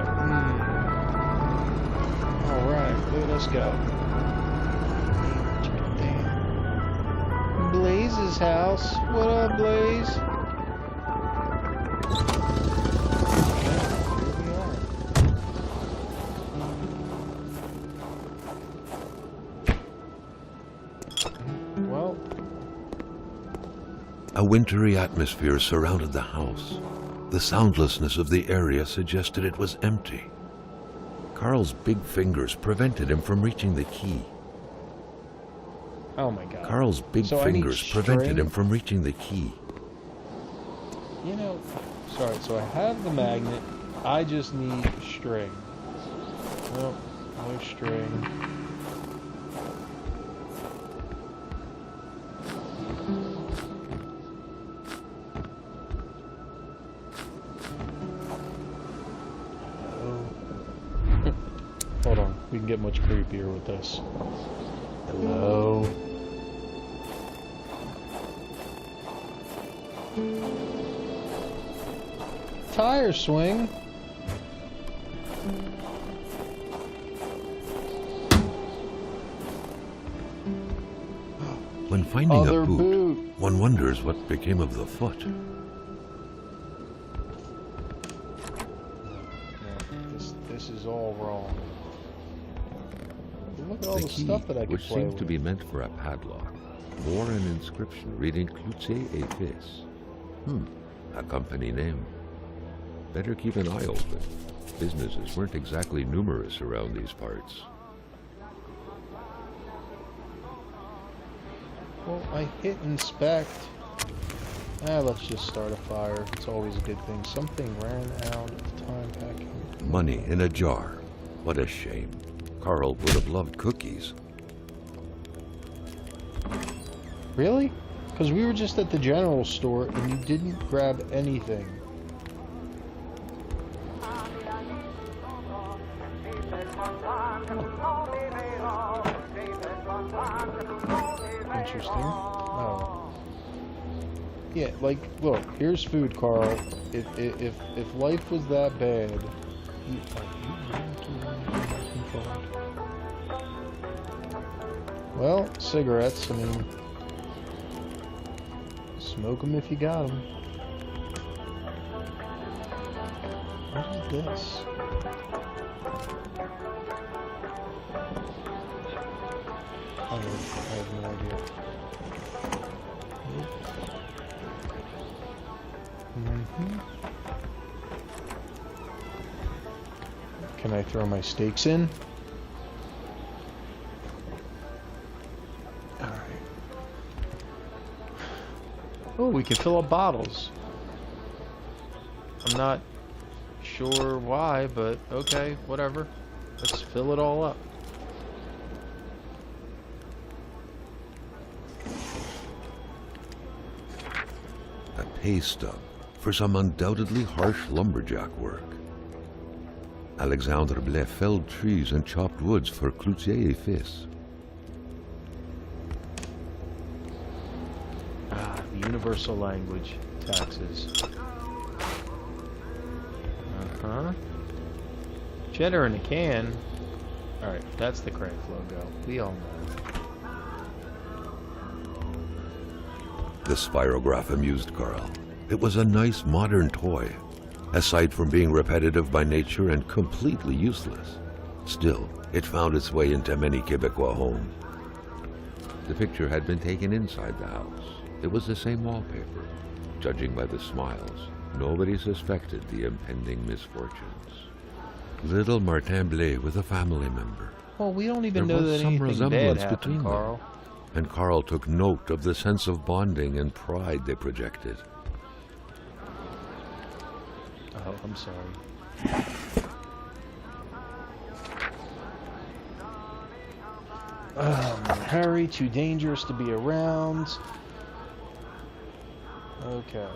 Alright, let's go. Blaze's house. What up, Blaze? A wintry atmosphere surrounded the house. The soundlessness of the area suggested it was empty. Carl's big fingers prevented him from reaching the key. Oh my god. Carl's big fingers prevented him from reaching the key. You know, sorry, so I have the magnet. I just need string. Nope, no string. Hold on, we can get much creepier with this. Hello? Tire swing? When finding Other a boot, boot, one wonders what became of the foot. This is all wrong. Look at all The the key, stuff that I could which play seemed with. to be meant for a padlock, bore an inscription reading Cloutier et Fils. A company name. Better keep an eye open. Businesses weren't exactly numerous around these parts. Well, I hit inspect. Let's just start a fire. It's always a good thing. Something ran out of time packing. Money in a jar. What a shame. Carl would have loved cookies. Really? Because we were just at the general store and you didn't grab anything. Interesting. Oh. Yeah, like, look, here's food, Carl. If life was that bad, well, cigarettes, I mean, smoke them if you got them. What is this? I have no idea. Can I throw my steaks in? Alright. Oh, we can fill up bottles. I'm not sure why, but okay, whatever. Let's fill it all up. pay stub for some undoubtedly harsh lumberjack work. Alexandre Blais felled trees and chopped woods for Cloutier et Fils. Ah, the universal language, taxes. Uh-huh. Cheddar in a can. Alright, that's the Crank logo. We all know. The spirograph amused Carl. It was a nice modern toy, aside from being repetitive by nature and completely useless. Still, it found its way into many Quebecois homes. The picture had been taken inside the house. It was the same wallpaper. Judging by the smiles, nobody suspected the impending misfortunes. Little Martin Blais with a family member. Well, we don't even There know was that some anything bad resemblance happened, between them. Carl. And Carl took note of the sense of bonding and pride they projected. Oh, I'm sorry. Harry, too dangerous to be around. Okay.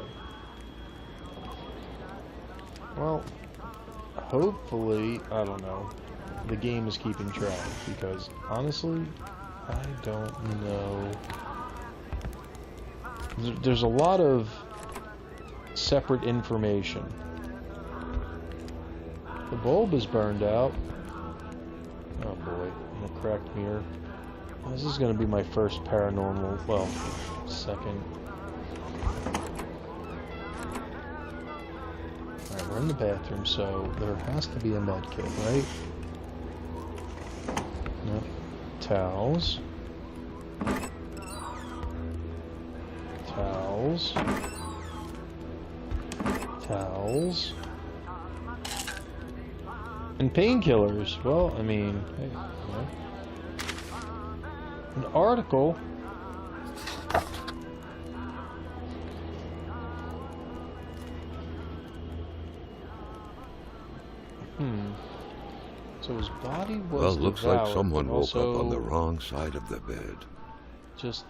Well, hopefully, I don't know, the game is keeping track, because honestly, I don't know. There's a lot of separate information. The bulb is burned out. Oh boy, and a cracked mirror. This is going to be my first paranormal, well, second. Alright, we're in the bathroom, so there has to be a med kit, right? Nope. Towels. Towels. Towels. And painkillers. Well, I mean, hey, you know. An article. So his body was Well, looks like devoured, someone but woke up on the also wrong side of the bed. just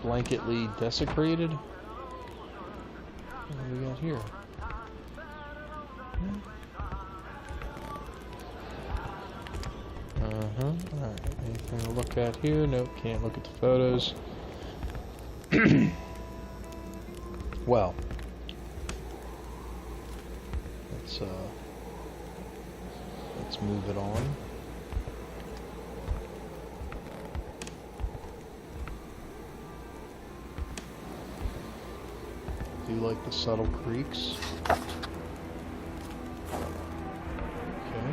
blanketly desecrated. What do we got here? Alright, anything to look at here? Nope, can't look at the photos. Well, let's move it on. Do you like the subtle creaks?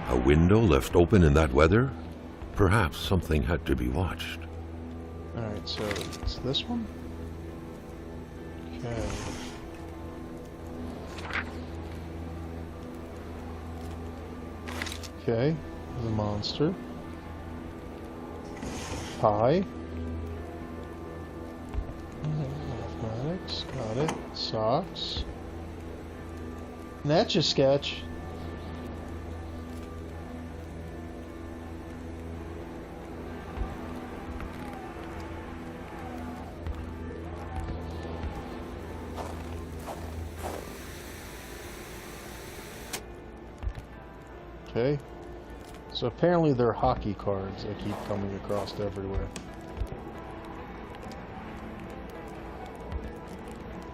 A window left open in that weather? Perhaps something had to be watched. Alright, so it's this one? Okay. Okay, the monster. Pie. Mathematics, got it. Socks. And that's your sketch. Okay. So apparently they're hockey cards that keep coming across everywhere.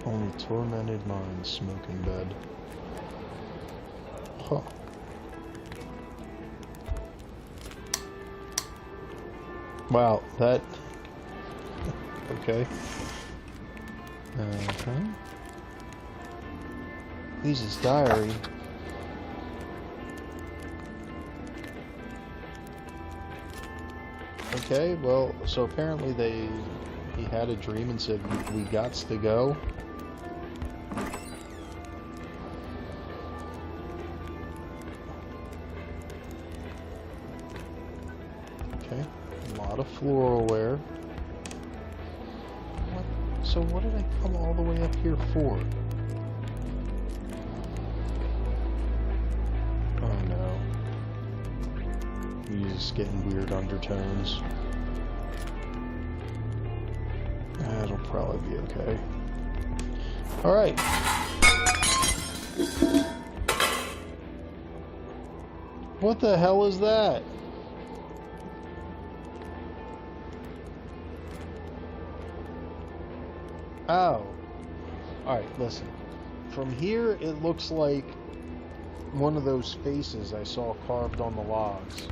Only tormented minds smoke in bed. Huh. Wow, that... Okay. Lisa's diary. Okay, well, so apparently he had a dream and said, we gots to go. Okay, a lot of floral wear. What? So what did I come all the way up here for? Oh no. Music's getting weird undertones. That'll probably be okay. Alright. What the hell is that? Oh. Alright, listen. From here, it looks like one of those faces I saw carved on the logs.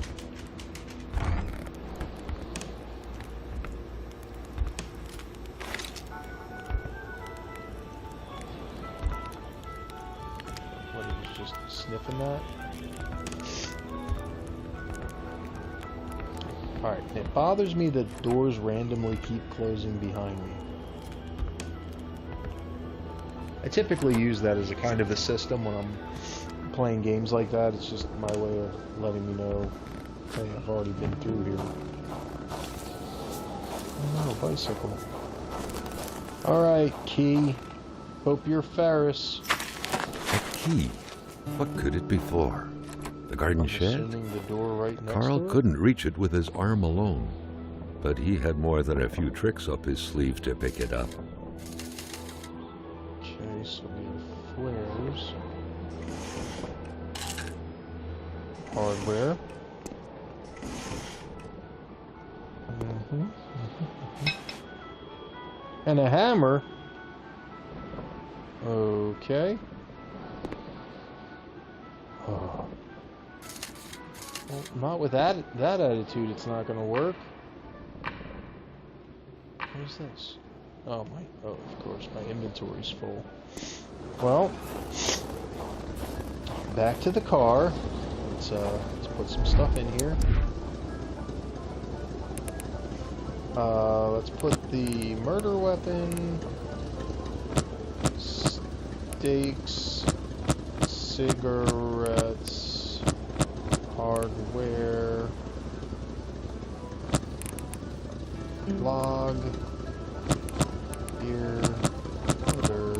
What, he was just sniffing that? Alright, it bothers me that doors randomly keep closing behind me. I typically use that as a kind of a system when I'm playing games like that. It's just my way of letting me know, hey, I've already been through here. Oh, no, bicycle. Alright, key. Hope you're Ferris. A key? What could it be for? The garden shed? Assuming the door right next Carl to it? couldn't reach it with his arm alone, but he had more than a few tricks up his sleeve to pick it up. Okay, so we have flares. Hardware. And a hammer. Okay. Oh. Well, not with that attitude, it's not going to work. What is this? Oh my! Oh, of course, my inventory's full. Well, back to the car. Let's put some stuff in here. Let's put the murder weapon, steaks, cigarettes, hardware, log, beer, powder,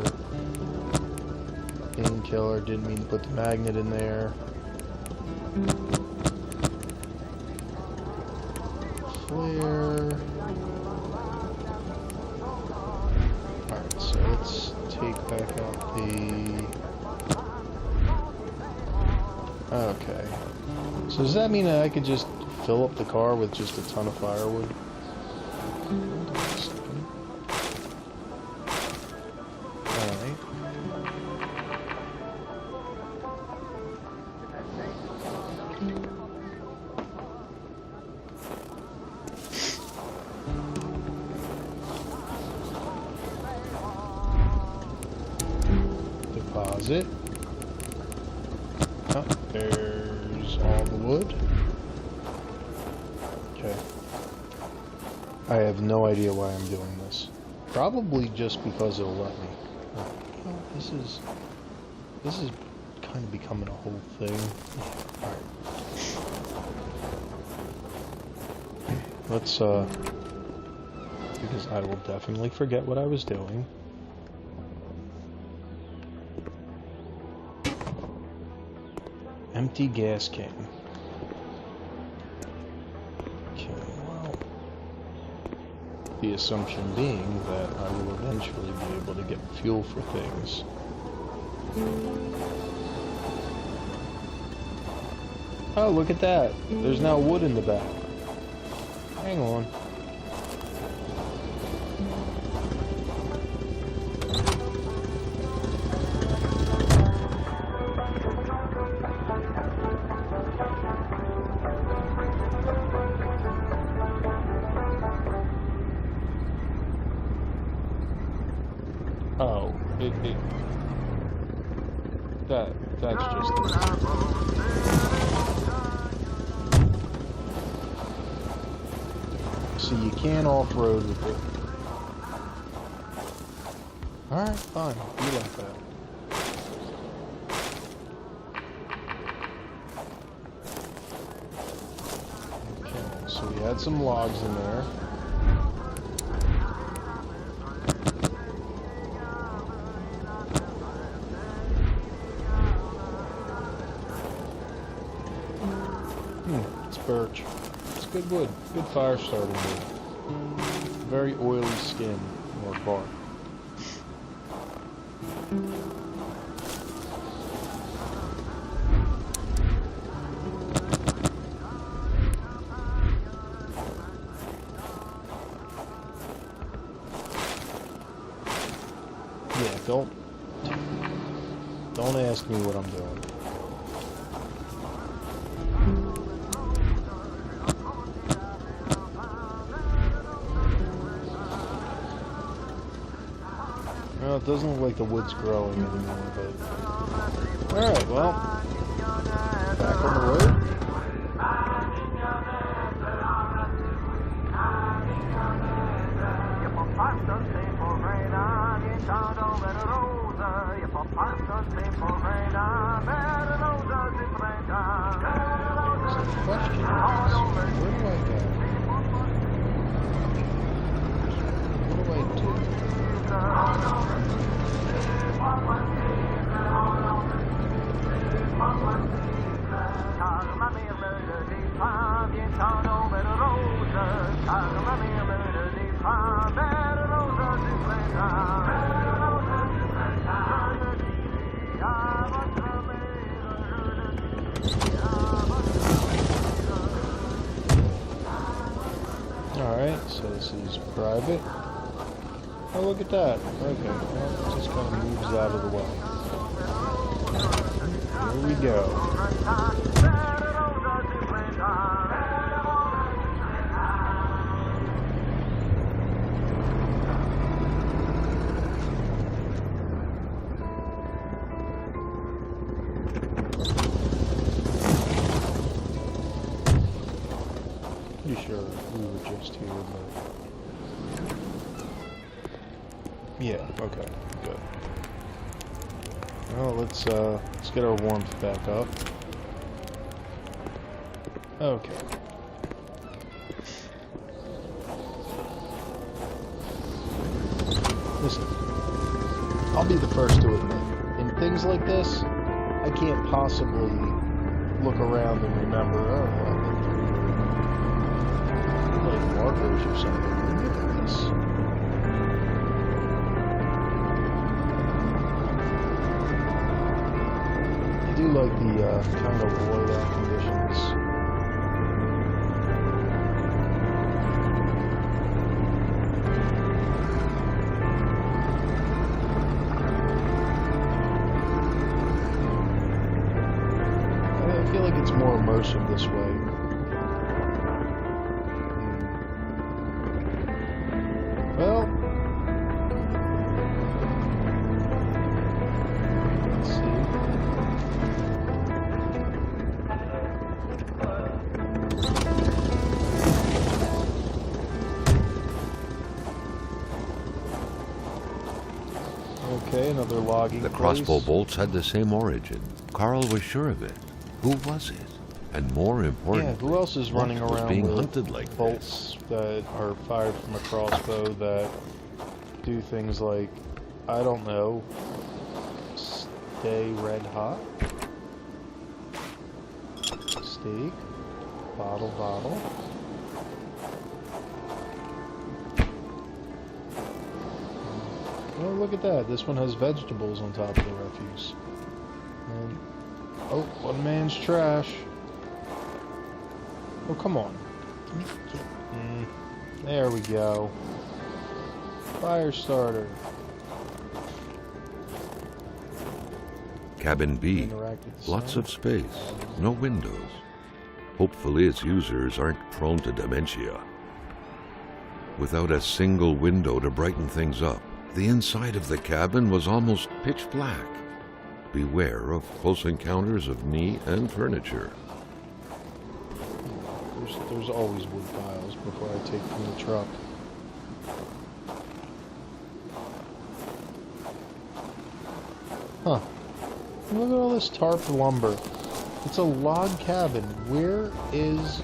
painkiller. Didn't mean to put the magnet in there. Flare. Alright, so let's take back out the... Okay. So does that mean that I could just fill up the car with just a ton of firewood? Alright. Deposit. Oh, there's all the wood. Okay. I have no idea why I'm doing this. Probably just because it'll let me. Oh, this is kind of becoming a whole thing. Alright. Let's, because I will definitely forget what I was doing. Empty gas can. Okay, well, the assumption being that I will eventually be able to get fuel for things. Oh, look at that. There's now wood in the back. Hang on. Oh, that's just so you can't off-road with it. Alright, fine, be like that. Okay, so we had some logs in there. It's birch. It's good wood. Good fire starting wood. Very oily skin or bark. Don't ask me what I'm doing. Well, it doesn't look like the wood's growing anymore, but... Alright, well... Back on the road. So the question is, where do I go? What do I do? Alright, so this is private. Oh, look at that. Okay, well, it just kind of moves out of the way. Here we go. Pretty sure we were just here, but... Yeah, okay, good. Well, let's get our warmth back up. Okay. Listen, I'll be the first to admit, in things like this, I can't possibly look around and remember, oh, I've been through like markers or something. Look at this. I do like the kind of void conditions. I feel like it's more immersive this way. Well, let's see. Okay, another logging The place. crossbow bolts had the same origin. Carl was sure of it. Who was it? And more important, Yeah, who else is running what was around being with hunted like bolts that are fired from a crossbow that do things like, I don't know, stay red hot? Steak? Bottle. Oh, look at that. This one has vegetables on top of the refuse. And, oh, one man's trash. Oh, come on. There we go. Fire starter. Cabin B. Interact with the Lots sound. of space. No windows. Hopefully its users aren't prone to dementia. Without a single window to brighten things up, the inside of the cabin was almost pitch black. Beware of close encounters of knee and furniture. There's always wood piles before I take from the truck. Huh. Look at all this tarp lumber. It's a log cabin. Where is...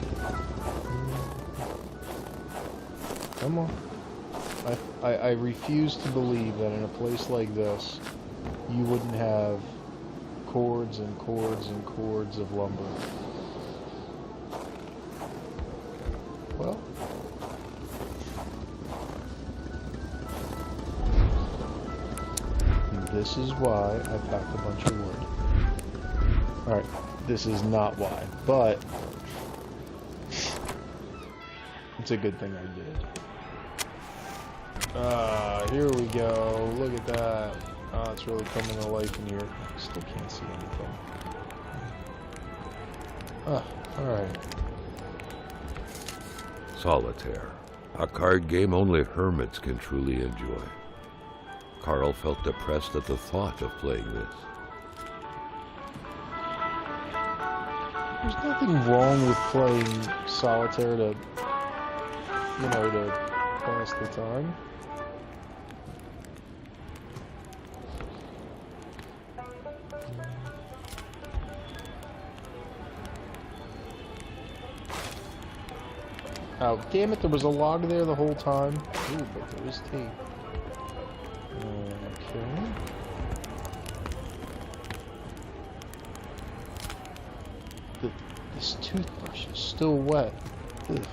Come on. I refuse to believe that in a place like this, you wouldn't have cords and cords and cords of lumber. Well, this is why I packed a bunch of wood. Alright, this is not why, but it's a good thing I did. Here we go. Look at that. It's really coming to life in here. Still can't see anything. Alright. Solitaire. A card game only hermits can truly enjoy. Carl felt depressed at the thought of playing this. There's nothing wrong with playing solitaire to, to pass the time. Oh, damn it, there was a log there the whole time. Ooh, but there is tape. Okay. This toothbrush is still wet. Ugh.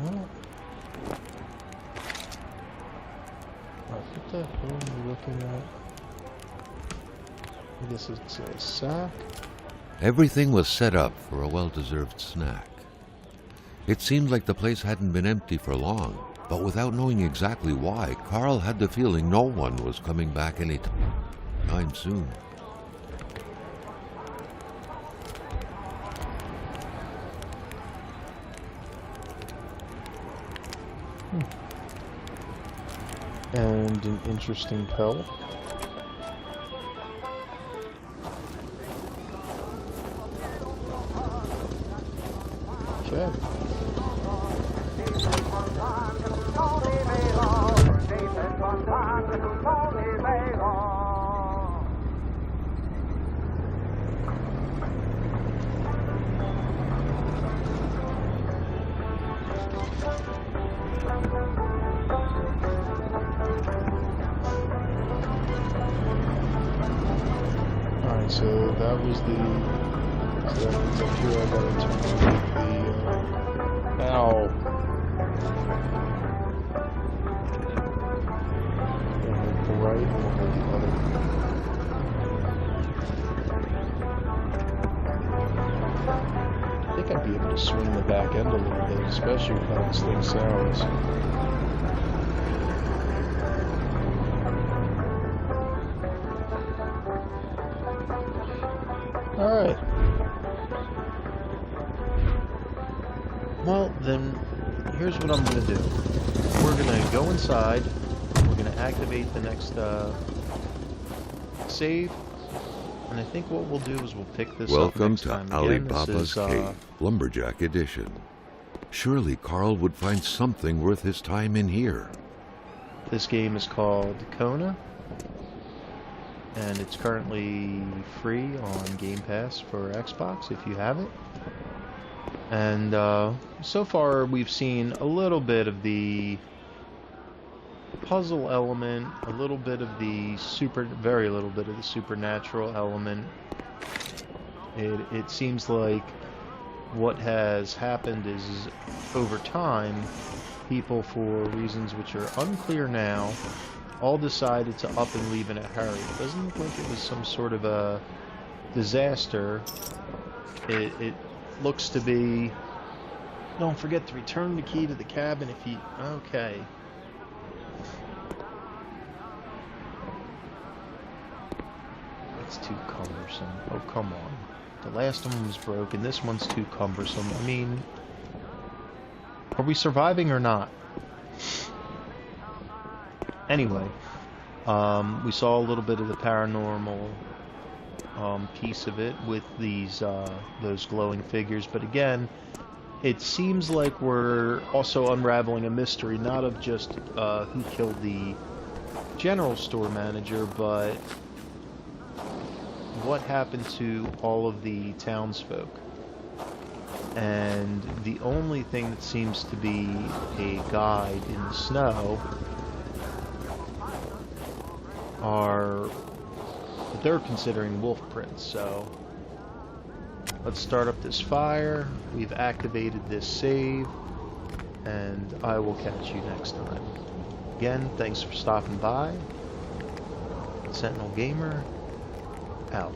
Well, what the hell am I looking at? I guess it's a sack. Everything was set up for a well-deserved snack. It seemed like the place hadn't been empty for long, but without knowing exactly why, Carl had the feeling no one was coming back anytime soon. And an interesting pill. Okay. Alright, so that was the... So that means up here I gotta turn the... Ow! And hold the right and we'll hold the other. I think I'd be able to swing the back end a little bit, especially with how this thing sounds. Alright. Well, then, here's what I'm going to do. We're going to go inside. We're going to activate the next save. And I think what we'll do is we'll pick this up next time. Welcome to Alibaba's Cave, Lumberjack Edition. Surely Carl would find something worth his time in here. This game is called Kona. And it's currently free on Game Pass for Xbox if you have it. And so far we've seen a little bit of the puzzle element, a little bit of the very little bit of the supernatural element. It seems like what has happened is over time, people, for reasons which are unclear now, all decided to up and leave in a hurry. It doesn't look like it was some sort of a disaster. It looks to be... Don't forget to return the key to the cabin if you... Okay. That's too cumbersome. Oh, come on. The last one was broken. This one's too cumbersome. I mean... Are we surviving or not? Anyway, we saw a little bit of the paranormal piece of it with those glowing figures, but again, it seems like we're also unraveling a mystery, not of just who killed the general store manager, but what happened to all of the townsfolk. And the only thing that seems to be a guide in the snow are what they're considering wolf prints. So let's start up this fire. We've activated this save, and I will catch you next time. Again, thanks for stopping by. Sentinel Gamer out.